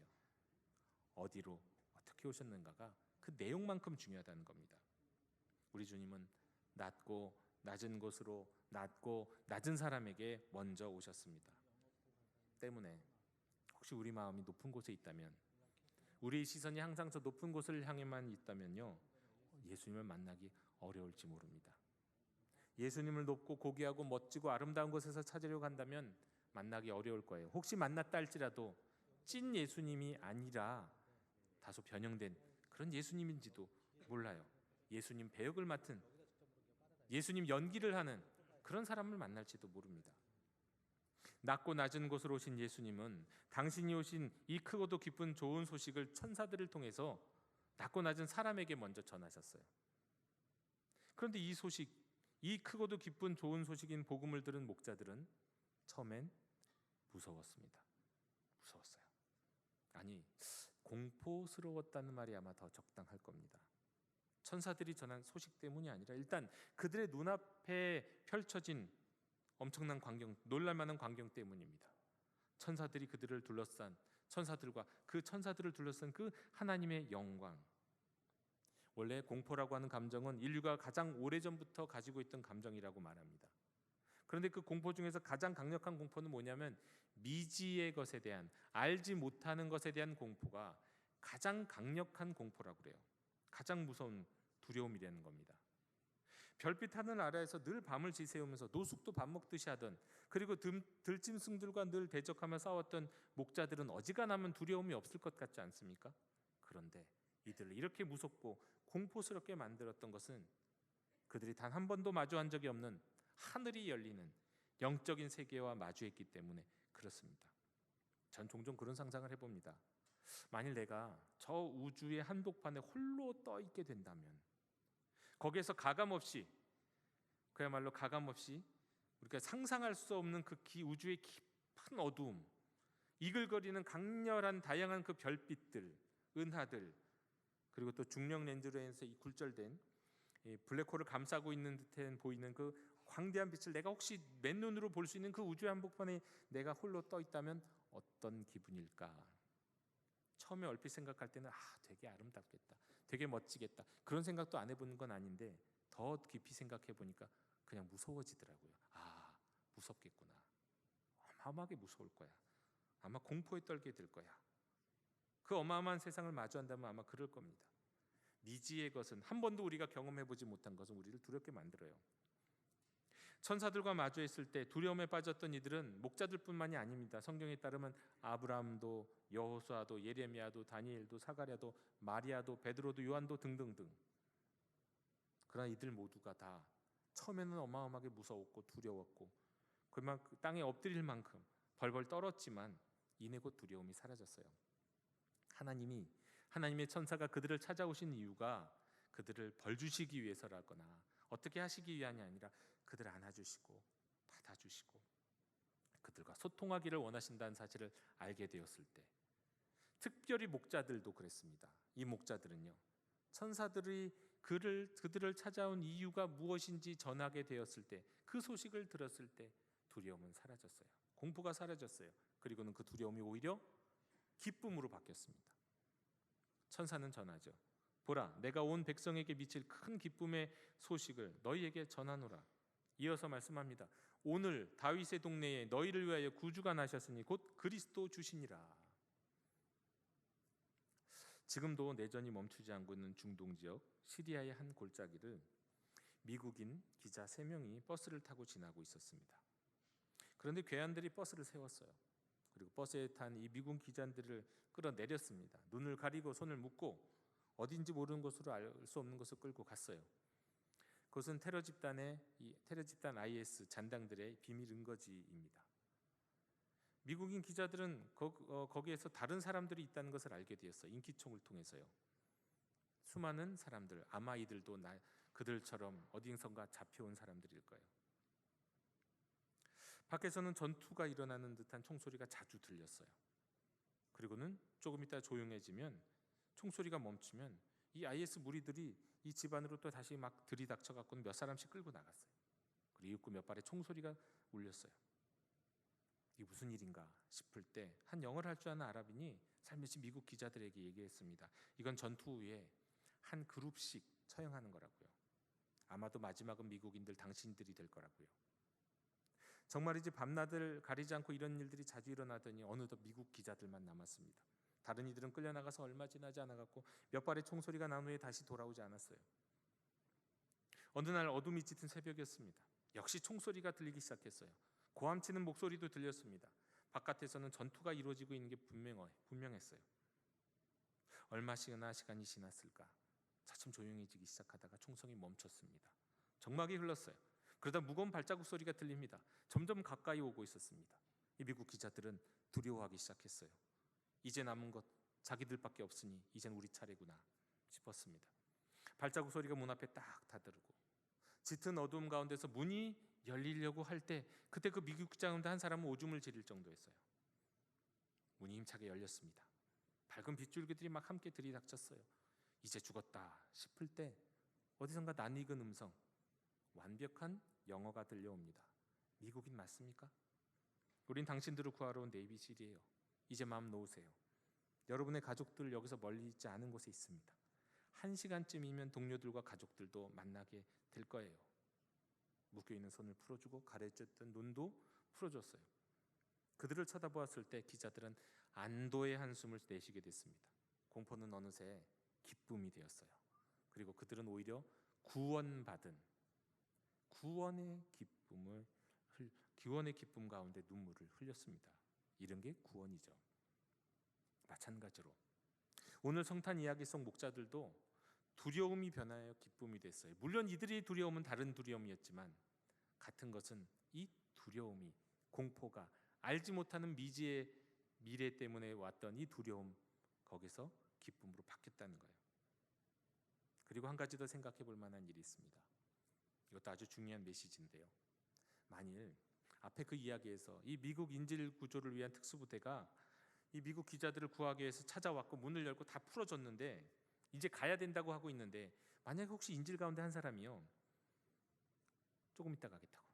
어디로 어떻게 오셨는가가 그 내용만큼 중요하다는 겁니다. 우리 주님은 낮고 낮은 곳으로, 낮고 낮은 사람에게 먼저 오셨습니다. 때문에 혹시 우리 마음이 높은 곳에 있다면, 우리 시선이 항상 저 높은 곳을 향해만 있다면요, 예수님을 만나기 어려울지 모릅니다. 예수님을 높고 고귀하고 멋지고 아름다운 곳에서 찾으려고 한다면 만나기 어려울 거예요. 혹시 만났다 할지라도 찐 예수님이 아니라 다소 변형된 그런 예수님인지도 몰라요. 예수님 배역을 맡은, 예수님 연기를 하는 그런 사람을 만날지도 모릅니다. 낮고 낮은 곳으로 오신 예수님은 당신이 오신 이 크고도 기쁜 좋은 소식을 천사들을 통해서 낮고 낮은 사람에게 먼저 전하셨어요. 그런데 이 소식, 이 크고도 기쁜 좋은 소식인 복음을 들은 목자들은 처음엔 무서웠습니다. 무서웠어요. 아니, 공포스러웠다는 말이 아마 더 적당할 겁니다. 천사들이 전한 소식 때문이 아니라 일단 그들의 눈앞에 펼쳐진 엄청난 광경, 놀랄만한 광경 때문입니다. 천사들이 그들을 둘러싼, 천사들을 둘러싼 그 하나님의 영광. 원래 공포라고 하는 감정은 인류가 가장 오래전부터 가지고 있던 감정이라고 말합니다. 그런데 그 공포 중에서 가장 강력한 공포는 뭐냐면 미지의 것에 대한, 알지 못하는 것에 대한 공포가 가장 강력한 공포라고 그래요. 가장 무서운 두려움이라는 겁니다. 별빛 하늘 아래에서 늘 밤을 지새우면서 노숙도 밥 먹듯이 하던, 그리고 들짐승들과 늘 대적하며 싸웠던 목자들은 어지간하면 두려움이 없을 것 같지 않습니까? 그런데 이들을 이렇게 무섭고 공포스럽게 만들었던 것은 그들이 단 한 번도 마주한 적이 없는 하늘이 열리는 영적인 세계와 마주했기 때문에 그렇습니다. 전 종종 그런 상상을 해봅니다. 만일 내가 저 우주의 한복판에 홀로 떠 있게 된다면, 거기에서 그야말로 가감없이 우리가 상상할 수 없는 그 우주의 깊은 어두움, 이글거리는 강렬한 다양한 그 별빛들, 은하들, 그리고 또 중력 렌즈로 해서 이 굴절된 블랙홀을 감싸고 있는 듯한 보이는 그 광대한 빛을 내가 혹시 맨눈으로 볼 수 있는 그 우주의 한복판에 내가 홀로 떠 있다면 어떤 기분일까? 처음에 얼핏 생각할 때는 되게 아름답겠다, 되게 멋지겠다, 그런 생각도 안 해보는 건 아닌데 더 깊이 생각해 보니까 그냥 무서워지더라고요. 무섭겠구나. 어마어마하게 무서울 거야. 아마 공포에 떨게 될 거야. 그 어마어마한 세상을 마주한다면 아마 그럴 겁니다. 미지의 것은, 한 번도 우리가 경험해보지 못한 것은 우리를 두렵게 만들어요. 천사들과 마주했을 때 두려움에 빠졌던 이들은 목자들뿐만이 아닙니다. 성경에 따르면 아브라함도, 여호수아도, 예레미야도, 다니엘도, 사가랴도, 마리아도, 베드로도, 요한도 등등등. 그러나 이들 모두가 다 처음에는 어마어마하게 무서웠고 두려웠고 그만 땅에 엎드릴 만큼 벌벌 떨었지만 이내 곧 두려움이 사라졌어요. 하나님의 천사가 그들을 찾아오신 이유가 그들을 벌주시기 위해서라거나 어떻게 하시기 위함이 아니라 그들을 안아주시고 받아주시고 그들과 소통하기를 원하신다는 사실을 알게 되었을 때, 특별히 목자들도 그랬습니다. 이 목자들은요, 천사들이 그들을 찾아온 이유가 무엇인지 전하게 되었을 때, 그 소식을 들었을 때 두려움은 사라졌어요. 공포가 사라졌어요. 그리고는 그 두려움이 오히려 기쁨으로 바뀌었습니다. 천사는 전하죠. 보라, 내가 온 백성에게 미칠 큰 기쁨의 소식을 너희에게 전하노라. 이어서 말씀합니다. 오늘 다윗의 동네에 너희를 위하여 구주가 나셨으니 곧 그리스도 주시니라. 지금도 내전이 멈추지 않고 있는 중동 지역 시리아의 한 골짜기를 미국인 기자 3명이 버스를 타고 지나고 있었습니다. 그런데 괴한들이 버스를 세웠어요. 그리고 버스에 탄 이 미군 기자들을 끌어내렸습니다. 눈을 가리고 손을 묶고 어딘지 모르는 곳으로 알 수 없는 곳을 끌고 갔어요. 그것은 테러 집단 IS 잔당들의 비밀 은거지입니다. 미국인 기자들은 거기에서 다른 사람들이 있다는 것을 알게 되었어요. 인기총을 통해서요. 수많은 사람들, 아마 이들도 그들처럼 어딘선가 잡혀온 사람들일 거예요. 밖에서는 전투가 일어나는 듯한 총소리가 자주 들렸어요. 그리고는 조금 있다 조용해지면, 총소리가 멈추면 이 IS 무리들이 이 집 안으로 또 다시 막 들이닥쳐 갖고는 몇 사람씩 끌고 나갔어요. 그리고 입구 몇 발의 총소리가 울렸어요. 이게 무슨 일인가 싶을 때 한 영어를 할 줄 아는 아랍인이 살며시 미국 기자들에게 얘기했습니다. 이건 전투 후에 한 그룹씩 처형하는 거라고요. 아마도 마지막은 미국인들 당신들이 될 거라고요. 정말이지 밤낮을 가리지 않고 이런 일들이 자주 일어나더니 어느덧 미국 기자들만 남았습니다. 다른 이들은 끌려나가서 얼마 지나지 않아갖고 몇 발의 총소리가 난 후에 다시 돌아오지 않았어요. 어느 날 어둠이 짙은 새벽이었습니다. 역시 총소리가 들리기 시작했어요. 고함치는 목소리도 들렸습니다. 바깥에서는 전투가 이루어지고 있는 게 분명했어요. 얼마나 시간이 지났을까? 차츰 조용해지기 시작하다가 총성이 멈췄습니다. 정막이 흘렀어요. 그러다 무거운 발자국 소리가 들립니다. 점점 가까이 오고 있었습니다. 이 미국 기자들은 두려워하기 시작했어요. 이제 남은 것 자기들밖에 없으니 이젠 우리 차례구나 싶었습니다. 발자국 소리가 문 앞에 딱 다다르고 짙은 어두움 가운데서 문이 열리려고 할 때, 그때 그 미국 기자 가운데 한 사람은 오줌을 지릴 정도였어요. 문이 힘차게 열렸습니다. 밝은 빗줄기들이 막 함께 들이닥쳤어요. 이제 죽었다 싶을 때 어디선가 낯익은 음성, 완벽한 영어가 들려옵니다. 미국인 맞습니까? 우린 당신들을 구하러 온 네이비실이에요. 이제 마음 놓으세요. 여러분의 가족들 여기서 멀리 있지 않은 곳에 있습니다. 1시간쯤이면 동료들과 가족들도 만나게 될 거예요. 묶여있는 손을 풀어주고 가려졌던 눈도 풀어줬어요. 그들을 쳐다보았을 때 기자들은 안도의 한숨을 내쉬게 됐습니다. 공포는 어느새 기쁨이 되었어요. 그리고 그들은 오히려 구원의 기쁨 가운데 눈물을 흘렸습니다. 이런 게 구원이죠. 마찬가지로 오늘 성탄 이야기 속 목자들도 두려움이 변하여 기쁨이 됐어요. 물론 이들의 두려움은 다른 두려움이었지만 같은 것은 이 두려움이, 공포가, 알지 못하는 미지의 미래 때문에 왔던 이 두려움, 거기서 기쁨으로 바뀌었다는 거예요. 그리고 한 가지 더 생각해 볼 만한 일이 있습니다. 이것도 아주 중요한 메시지인데요. 만일 앞에 그 이야기에서 이 미국 인질 구조를 위한 특수부대가 이 미국 기자들을 구하기 위해서 찾아왔고 문을 열고 다 풀어줬는데 이제 가야 된다고 하고 있는데, 만약에 혹시 인질 가운데 한 사람이요, 조금 이따 가겠다고,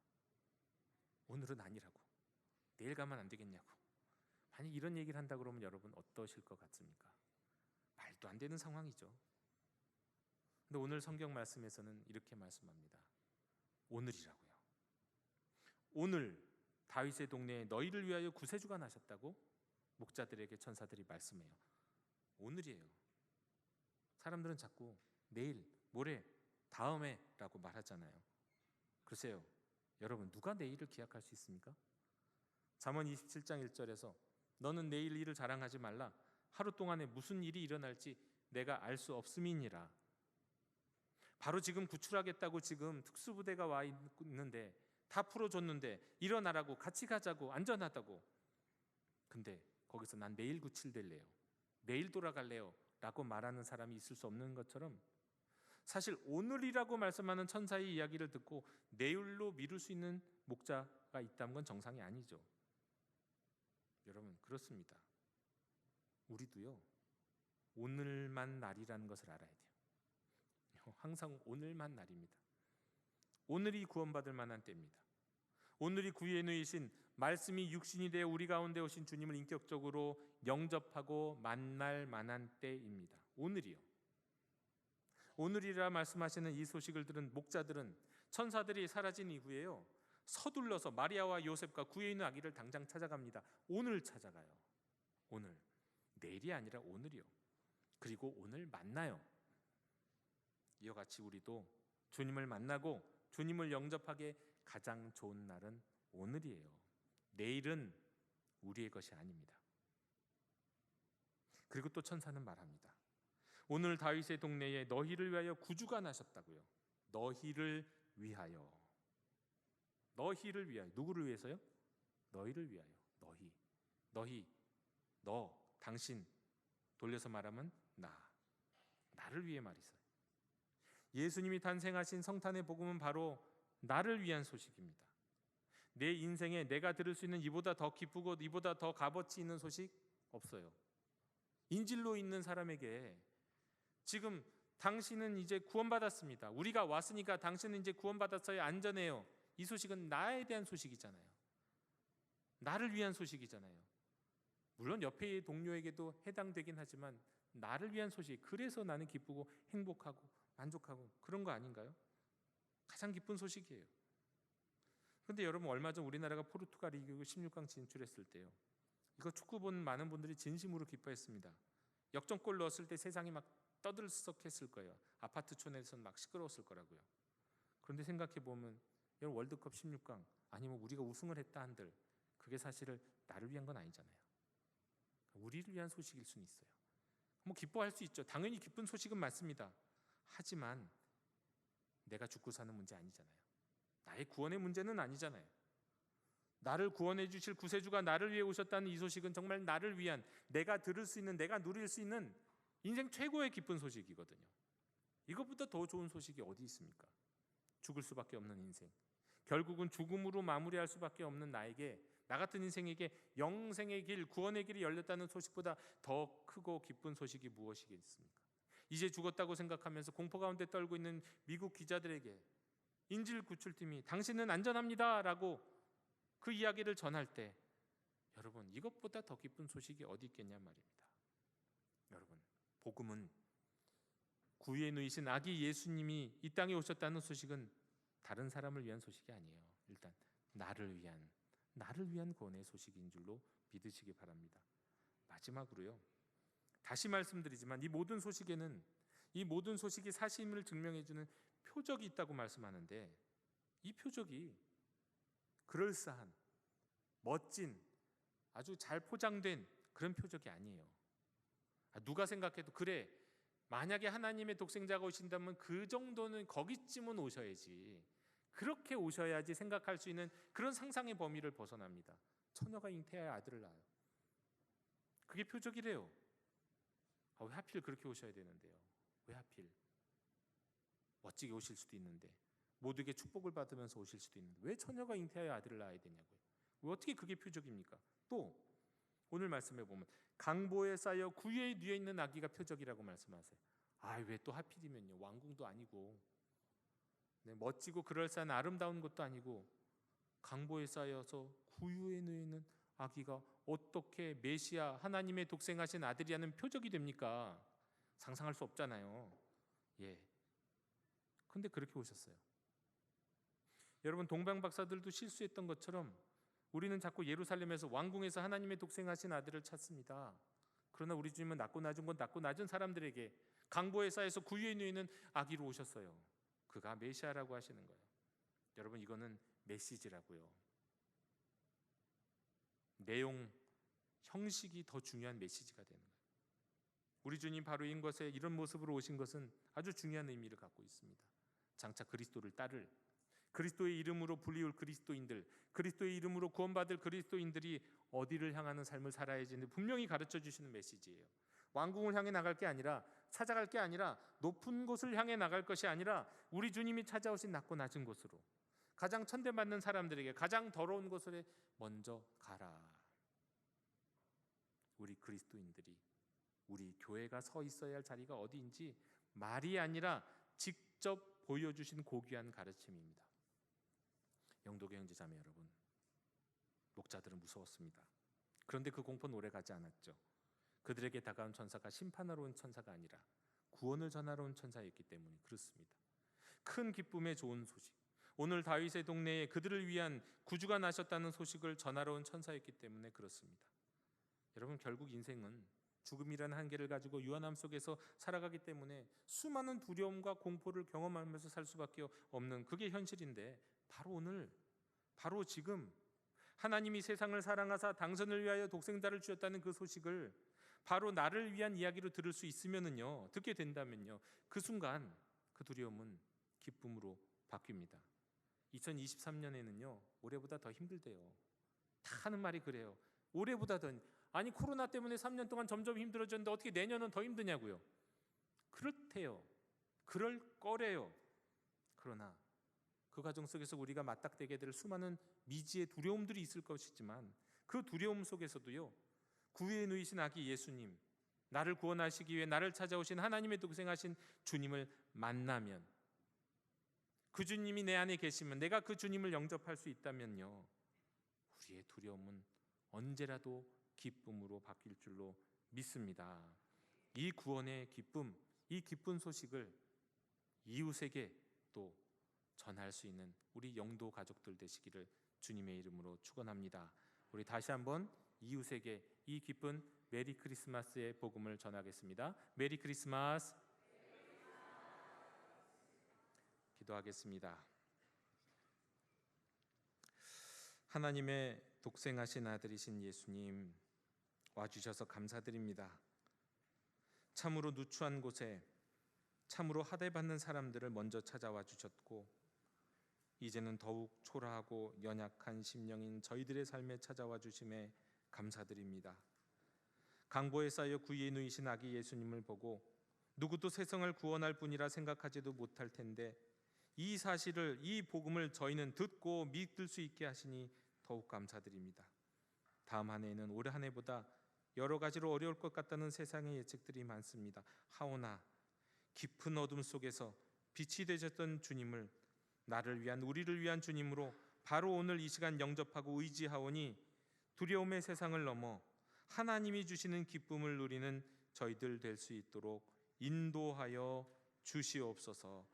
오늘은 아니라고, 내일 가면 안 되겠냐고, 만약 이런 얘기를 한다 그러면 여러분 어떠실 것 같습니까? 말도 안 되는 상황이죠. 근데 오늘 성경 말씀에서는 이렇게 말씀합니다. 오늘이라고요. 오늘 다윗의 동네에 너희를 위하여 구세주가 나셨다고 목자들에게 천사들이 말씀해요. 오늘이에요. 사람들은 자꾸 내일, 모레, 다음에 라고 말하잖아요. 글쎄요, 여러분 누가 내일을 기약할 수 있습니까? 잠언 27장 1절에서 너는 내일 일을 자랑하지 말라. 하루 동안에 무슨 일이 일어날지 내가 알 수 없음이니라. 바로 지금 구출하겠다고 지금 특수부대가 와 있는데, 다 풀어줬는데 일어나라고, 같이 가자고, 안전하다고. 근데 거기서 난 내일 구출될래요, 내일 돌아갈래요 라고 말하는 사람이 있을 수 없는 것처럼, 사실 오늘이라고 말씀하는 천사의 이야기를 듣고 내일로 미룰 수 있는 목자가 있다는 건 정상이 아니죠. 여러분, 그렇습니다. 우리도요, 오늘만 날이라는 것을 알아야 돼요. 항상 오늘만 날입니다. 오늘이 구원받을 만한 때입니다. 오늘이 구유에 누이신 말씀이 육신이 되어 우리 가운데 오신 주님을 인격적으로 영접하고 만날 만한 때입니다. 오늘이요. 오늘이라 말씀하시는 이 소식을 들은 목자들은 천사들이 사라진 이후에요, 서둘러서 마리아와 요셉과 구유에 있는 아기를 당장 찾아갑니다. 오늘 찾아가요. 오늘. 내일이 아니라 오늘이요. 그리고 오늘 만나요. 이와 같이 우리도 주님을 만나고 주님을 영접하기에 가장 좋은 날은 오늘이에요. 내일은 우리의 것이 아닙니다. 그리고 또 천사는 말합니다. 오늘 다윗의 동네에 너희를 위하여 구주가 나셨다고요. 너희를 위하여. 너희를 위하여. 누구를 위해서요? 너희를 위하여. 너희, 너, 당신. 돌려서 말하면 나를 위해 말이세요. 예수님이 탄생하신 성탄의 복음은 바로 나를 위한 소식입니다. 내 인생에 내가 들을 수 있는 이보다 더 기쁘고 이보다 더 값어치 있는 소식 없어요. 인질로 있는 사람에게 지금 당신은 이제 구원받았습니다. 우리가 왔으니까 당신은 이제 구원받았어요. 안전해요. 이 소식은 나에 대한 소식이잖아요. 나를 위한 소식이잖아요. 물론 옆에 동료에게도 해당되긴 하지만 나를 위한 소식. 그래서 나는 기쁘고 행복하고 만족하고 그런 거 아닌가요? 가장 기쁜 소식이에요. 그런데 여러분, 얼마 전 우리나라가 포르투갈이 이기고 16강 진출했을 때요, 이거 축구 본 많은 분들이 진심으로 기뻐했습니다. 역전골 넣었을 때 세상이 막 떠들썩했을 거예요. 아파트촌에서는 막 시끄러웠을 거라고요. 그런데 생각해 보면 여러분, 월드컵 16강 아니면 우리가 우승을 했다 한들 그게 사실은 나를 위한 건 아니잖아요. 우리를 위한 소식일 수는 있어요. 뭐 기뻐할 수 있죠. 당연히 기쁜 소식은 맞습니다. 하지만 내가 죽고 사는 문제 아니잖아요. 나의 구원의 문제는 아니잖아요. 나를 구원해 주실 구세주가 나를 위해 오셨다는 이 소식은 정말 나를 위한, 내가 들을 수 있는, 내가 누릴 수 있는 인생 최고의 기쁜 소식이거든요. 이것보다 더 좋은 소식이 어디 있습니까? 죽을 수밖에 없는 인생, 결국은 죽음으로 마무리할 수밖에 없는 나에게, 나 같은 인생에게 영생의 길, 구원의 길이 열렸다는 소식보다 더 크고 기쁜 소식이 무엇이겠습니까? 이제 죽었다고 생각하면서 공포 가운데 떨고 있는 미국 기자들에게 인질 구출팀이 당신은 안전합니다 라고 그 이야기를 전할 때, 여러분, 이것보다 더 기쁜 소식이 어디 있겠냐 말입니다. 여러분, 복음은 구유에 누이신 아기 예수님이 이 땅에 오셨다는 소식은 다른 사람을 위한 소식이 아니에요. 일단 나를 위한 구원의 소식인 줄로 믿으시기 바랍니다. 마지막으로요, 다시 말씀드리지만 이 모든 소식에는, 이 모든 소식이 사실임을 증명해주는 표적이 있다고 말씀하는데, 이 표적이 그럴싸한, 멋진, 아주 잘 포장된 그런 표적이 아니에요. 누가 생각해도 그래, 만약에 하나님의 독생자가 오신다면 그 정도는, 거기쯤은 오셔야지, 그렇게 오셔야지 생각할 수 있는 그런 상상의 범위를 벗어납니다. 처녀가 잉태하여 아들을 낳아요. 그게 표적이래요. 왜 하필 그렇게 오셔야 되는데요? 왜 하필? 멋지게 오실 수도 있는데, 모두에게 축복을 받으면서 오실 수도 있는데 왜 처녀가 잉태하여 아들을 낳아야 되냐고요? 왜 어떻게 그게 표적입니까? 또 오늘 말씀해 보면 강보에 쌓여 구유에 누워 있는 아기가 표적이라고 말씀하세요. 왜 또 하필이면요? 왕궁도 아니고, 멋지고 그럴싸한 아름다운 것도 아니고, 강보에 쌓여서 구유에 누워 있는 아기가 어떻게 메시아, 하나님의 독생하신 아들이라는 표적이 됩니까? 상상할 수 없잖아요. 근데 그렇게 오셨어요. 여러분, 동방 박사들도 실수했던 것처럼 우리는 자꾸 예루살렘에서, 왕궁에서 하나님의 독생하신 아들을 찾습니다. 그러나 우리 주님은 낮고 낮은 사람들에게 강보에 쌓여서 구유에 누이는 아기로 오셨어요. 그가 메시아라고 하시는 거예요. 여러분, 이거는 메시지라고요. 내용, 형식이 더 중요한 메시지가 되는 거예요. 우리 주님 바로 이런 모습으로 오신 것은 아주 중요한 의미를 갖고 있습니다. 장차 그리스도를 따를, 그리스도의 이름으로 불리울 그리스도인들, 그리스도의 이름으로 구원받을 그리스도인들이 어디를 향하는 삶을 살아야지는 분명히 가르쳐 주시는 메시지예요. 왕궁을 향해 나갈 게 아니라, 찾아갈 게 아니라, 높은 곳을 향해 나갈 것이 아니라 우리 주님이 찾아오신 낮고 낮은 곳으로, 가장 천대받는 사람들에게 가장 더러운 곳에 먼저 가라. 우리 그리스도인들이, 우리 교회가 서 있어야 할 자리가 어디인지 말이 아니라 직접 보여주신 고귀한 가르침입니다. 영도교 형제자매 여러분, 목자들은 무서웠습니다. 그런데 그 공포는 오래가지 않았죠. 그들에게 다가온 천사가 심판하러 온 천사가 아니라 구원을 전하러 온 천사였기 때문에 그렇습니다. 큰 기쁨의 좋은 소식, 오늘 다윗의 동네에 그들을 위한 구주가 나셨다는 소식을 전하러 온 천사였기 때문에 그렇습니다. 여러분, 결국 인생은 죽음이라는 한계를 가지고 유한함 속에서 살아가기 때문에 수많은 두려움과 공포를 경험하면서 살 수밖에 없는 그게 현실인데, 바로 오늘, 바로 지금 하나님이 세상을 사랑하사 당선을 위하여 독생자를 주셨다는 그 소식을 바로 나를 위한 이야기로 들을 수 있으면은요, 듣게 된다면요, 그 순간 그 두려움은 기쁨으로 바뀝니다. 2023년에는요 올해보다 더 힘들대요. 다 하는 말이 그래요. 올해보다 더, 아니 코로나 때문에 3년 동안 점점 힘들어졌는데 어떻게 내년은 더 힘드냐고요. 그렇대요. 그럴 거래요. 그러나 그 과정 속에서 우리가 맞닥뜨리게 될 수많은 미지의 두려움들이 있을 것이지만, 그 두려움 속에서도요, 구유에 누이신 아기 예수님, 나를 구원하시기 위해 나를 찾아오신 하나님의 독생하신 주님을 만나면, 그 주님이 내 안에 계시면, 내가 그 주님을 영접할 수 있다면요, 우리의 두려움은 언제라도 기쁨으로 바뀔 줄로 믿습니다. 이 구원의 기쁨, 이 기쁜 소식을 이웃에게 또 전할 수 있는 우리 영도 가족들 되시기를 주님의 이름으로 축원합니다. 우리 다시 한번 이웃에게 이 기쁜 메리 크리스마스의 복음을 전하겠습니다. 메리 크리스마스. 기도하겠습니다. 하나님의 독생하신 아들이신 예수님, 와주셔서 감사드립니다. 참으로 누추한 곳에 참으로 하대받는 사람들을 먼저 찾아와 주셨고, 이제는 더욱 초라하고 연약한 심령인 저희들의 삶에 찾아와 주심에 감사드립니다. 강보에 쌓여 구유에 누이신 아기 예수님을 보고 누구도 세상을 구원할 분이라 생각하지도 못할 텐데, 이 사실을, 이 복음을 저희는 듣고 믿을 수 있게 하시니 더욱 감사드립니다. 다음 한 해에는 올 한 해보다 여러 가지로 어려울 것 같다는 세상의 예측들이 많습니다. 하오나 깊은 어둠 속에서 빛이 되셨던 주님을 나를 위한, 우리를 위한 주님으로 바로 오늘 이 시간 영접하고 의지하오니 두려움의 세상을 넘어 하나님이 주시는 기쁨을 누리는 저희들 될 수 있도록 인도하여 주시옵소서.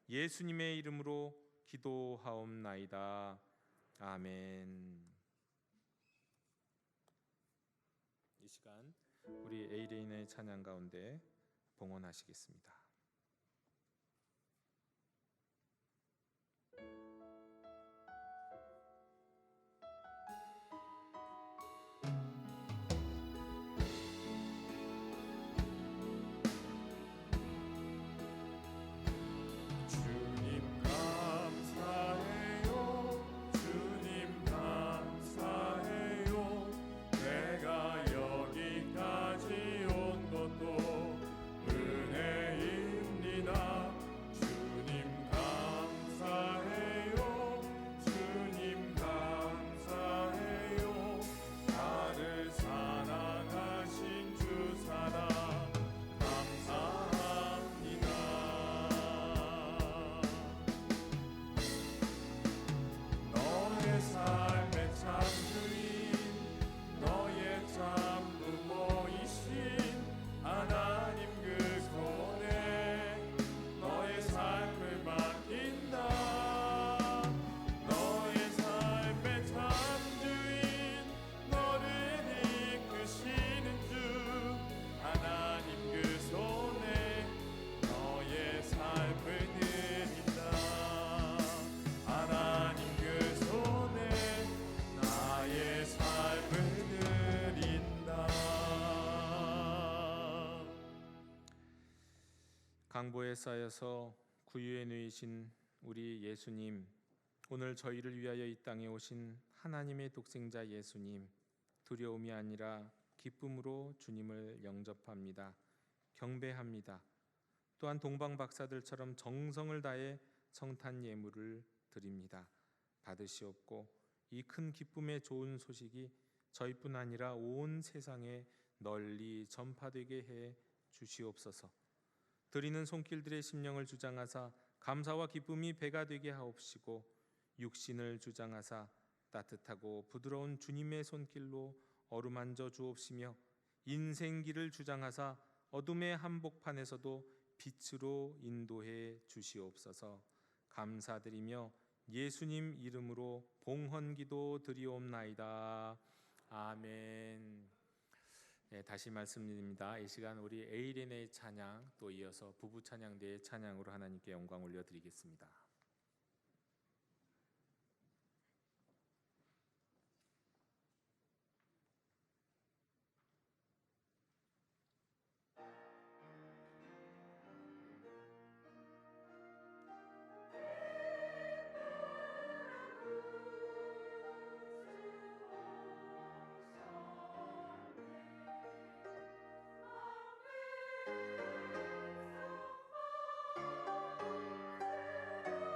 예수님의 이름으로 기도하옵나이다. 아멘. 이 시간 우리 에이레인의 찬양 가운데 봉헌하시겠습니다. 주님 감사해요. 주님 감사해요. 내가 여기까지 온 것도 은혜입니다. 주님 감사해요. 주님 감사해요. 나를 사랑하신 주 사랑 감사합니다. 너의 삶의 참 주인, 너의 참 부모이신 하나님 그 손에 너의 삶을 맡긴다. 너의 삶의 참 주인, 너를 이끄시는 주 하나님 그 손에 너의 삶을 드린다. 하나님 그 손에 나의 삶을 드린다. 강보에 쌓여서 구유에 누이신 우리 예수님, 오늘 저희를 위하여 이 땅에 오신 하나님의 독생자 예수님, 두려움이 아니라 기쁨으로 주님을 영접합니다. 경배합니다. 또한 동방 박사들처럼 정성을 다해 성탄 예물을 드립니다. 받으시옵고 이 큰 기쁨의 좋은 소식이 저희뿐 아니라 온 세상에 널리 전파되게 해 주시옵소서. 드리는 손길들의 심령을 주장하사 감사와 기쁨이 배가 되게 하옵시고 육신을 주장하사 따뜻하고 부드러운 주님의 손길로 어루만져 주옵시며 인생길을 주장하사 어둠의 한복판에서도 빛으로 인도해 주시옵소서. 감사드리며 예수님 이름으로 봉헌기도 드리옵나이다. 아멘. 네, 다시 말씀드립니다. 이 시간 우리 에이렌의 찬양 또 이어서 부부 찬양대의 찬양으로 하나님께 영광 올려드리겠습니다. Amen.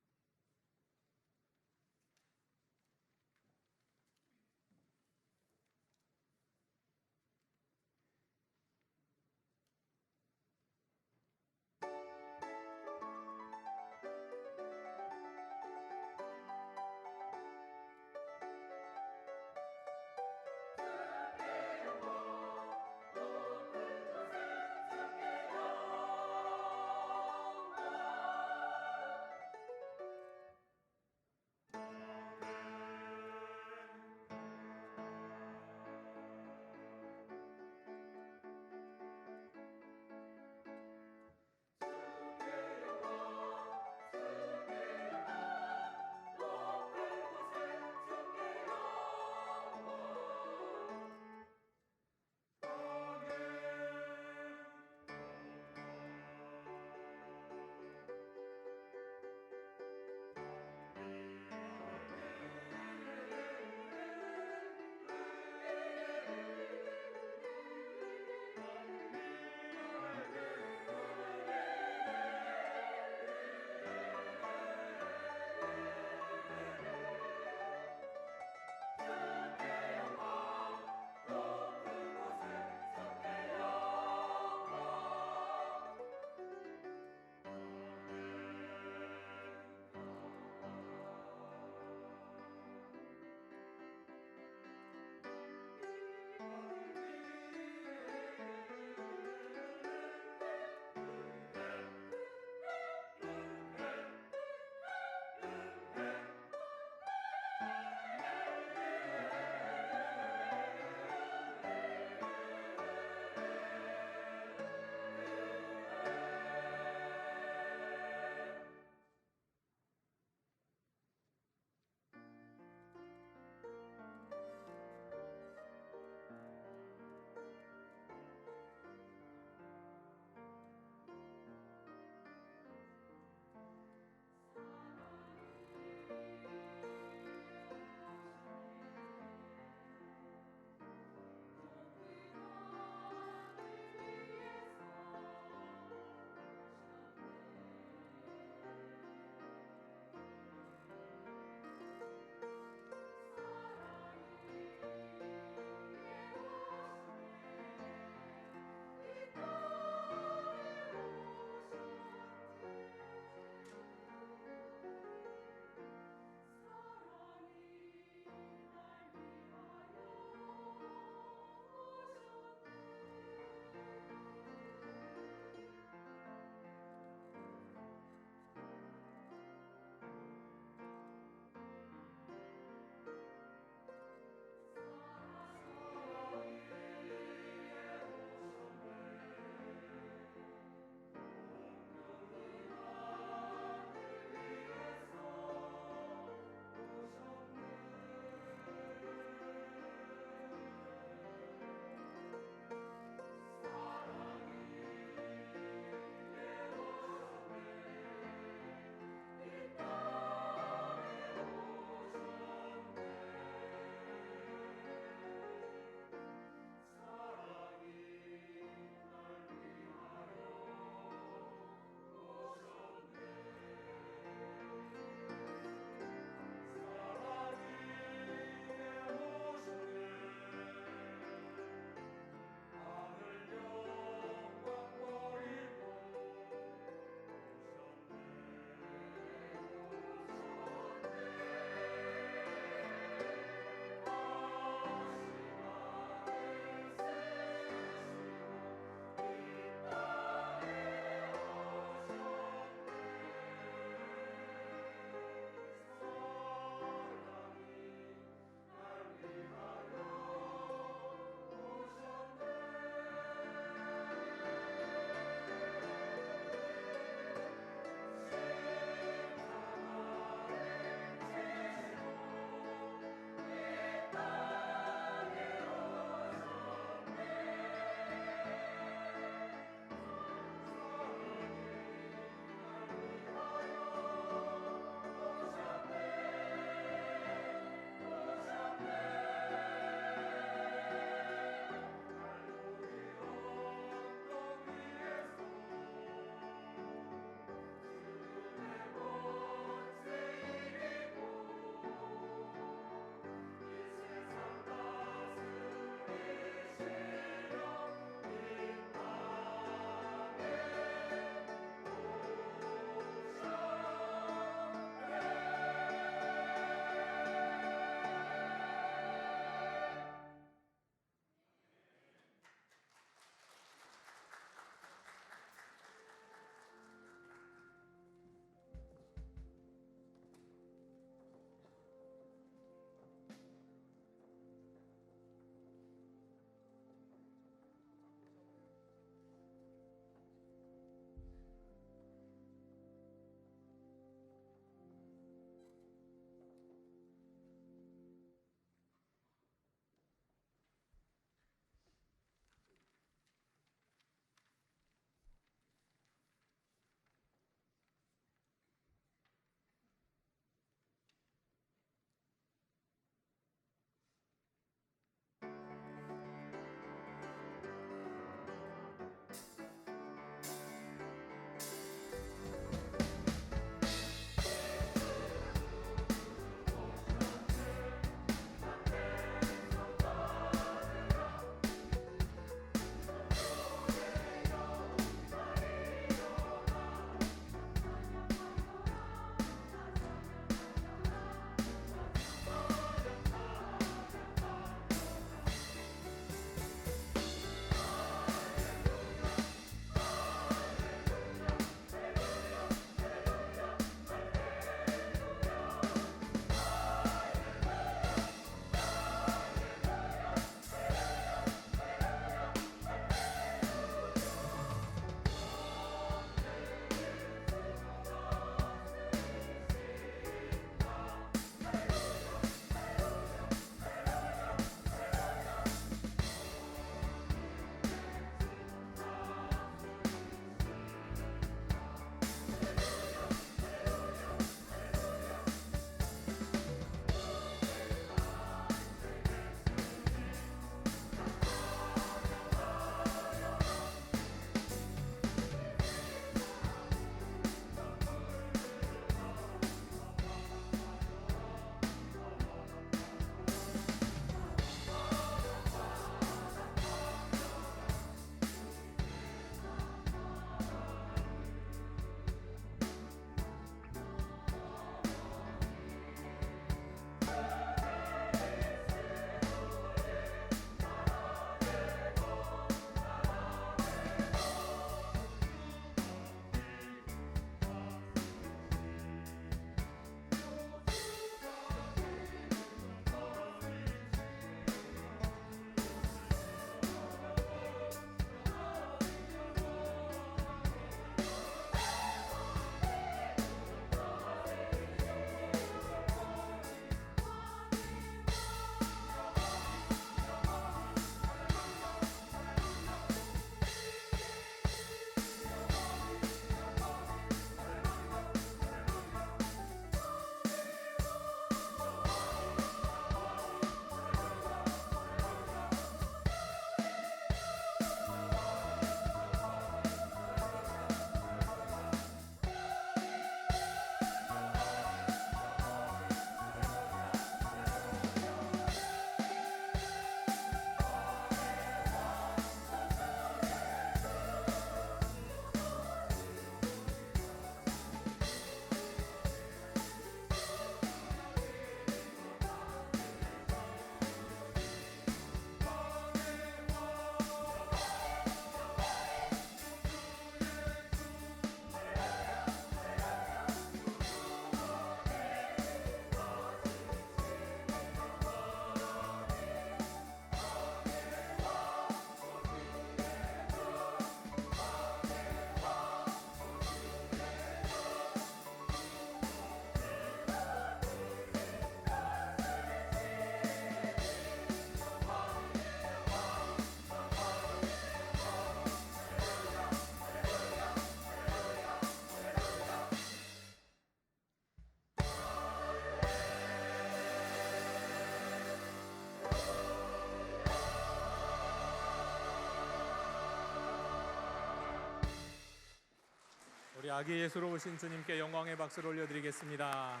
아기 예수로 오신 주님께 영광의 박수를 올려드리겠습니다.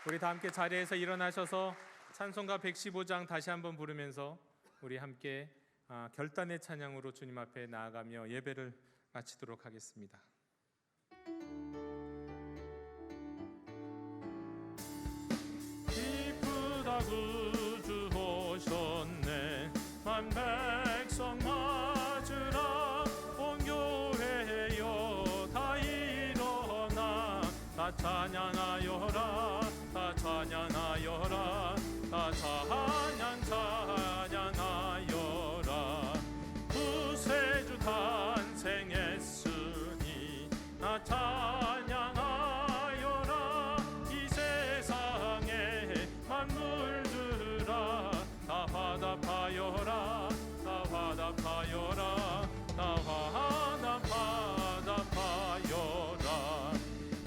우리 다 함께 자리에서 일어나셔서 찬송가 115장 다시 한번 부르면서 우리 함께 결단의 찬양으로 주님 앞에 나아가며 예배를 마치도록 하겠습니다. 기쁘다 구주 오셨네 만 백성 맞으라 온 교회여 다 일어나 다 찬양하여라 다 찬양하여라 다 찬양하여라 구세주 탄생했으니 나 찬양하여라 이 세상에 만물들아 다 화답하여라 다 화답하여라 다 화답하여라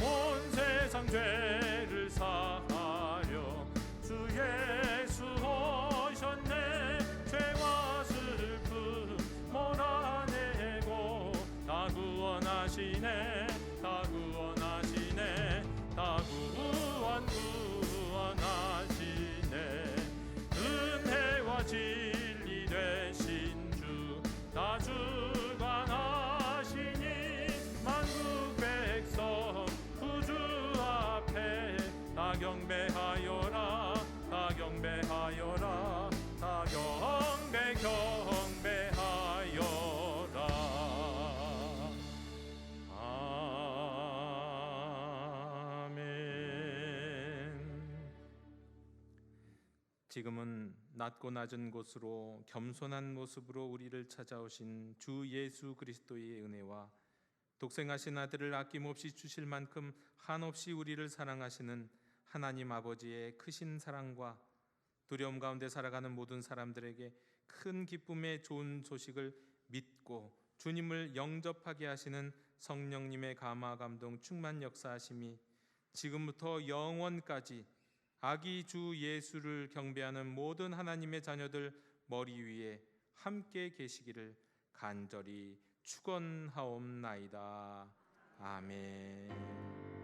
온 세상 죄를 사하려 주 예수 오셨네 죄와 슬픔 몰아내고 다 구원하시네 다 구원하시네 다 구원하시네 은혜와 진리 되신 주 다 주관하시니 만국 백성 구주 앞에 다 경배하여라 다 경배하여라 다 경배하여라 아멘. 지금은 낮고 낮은 곳으로 겸손한 모습으로 우리를 찾아오신 주 예수 그리스도의 은혜와 독생하신 아들을 아낌없이 주실 만큼 한없이 우리를 사랑하시는 하나님 아버지의 크신 사랑과 두려움 가운데 살아가는 모든 사람들에게 큰 기쁨의 좋은 소식을 믿고 주님을 영접하게 하시는 성령님의 감화 감동 충만 역사하심이 지금부터 영원까지 아기 주 예수를 경배하는 모든 하나님의 자녀들 머리 위에 함께 계시기를 간절히 축원하옵나이다. 아멘.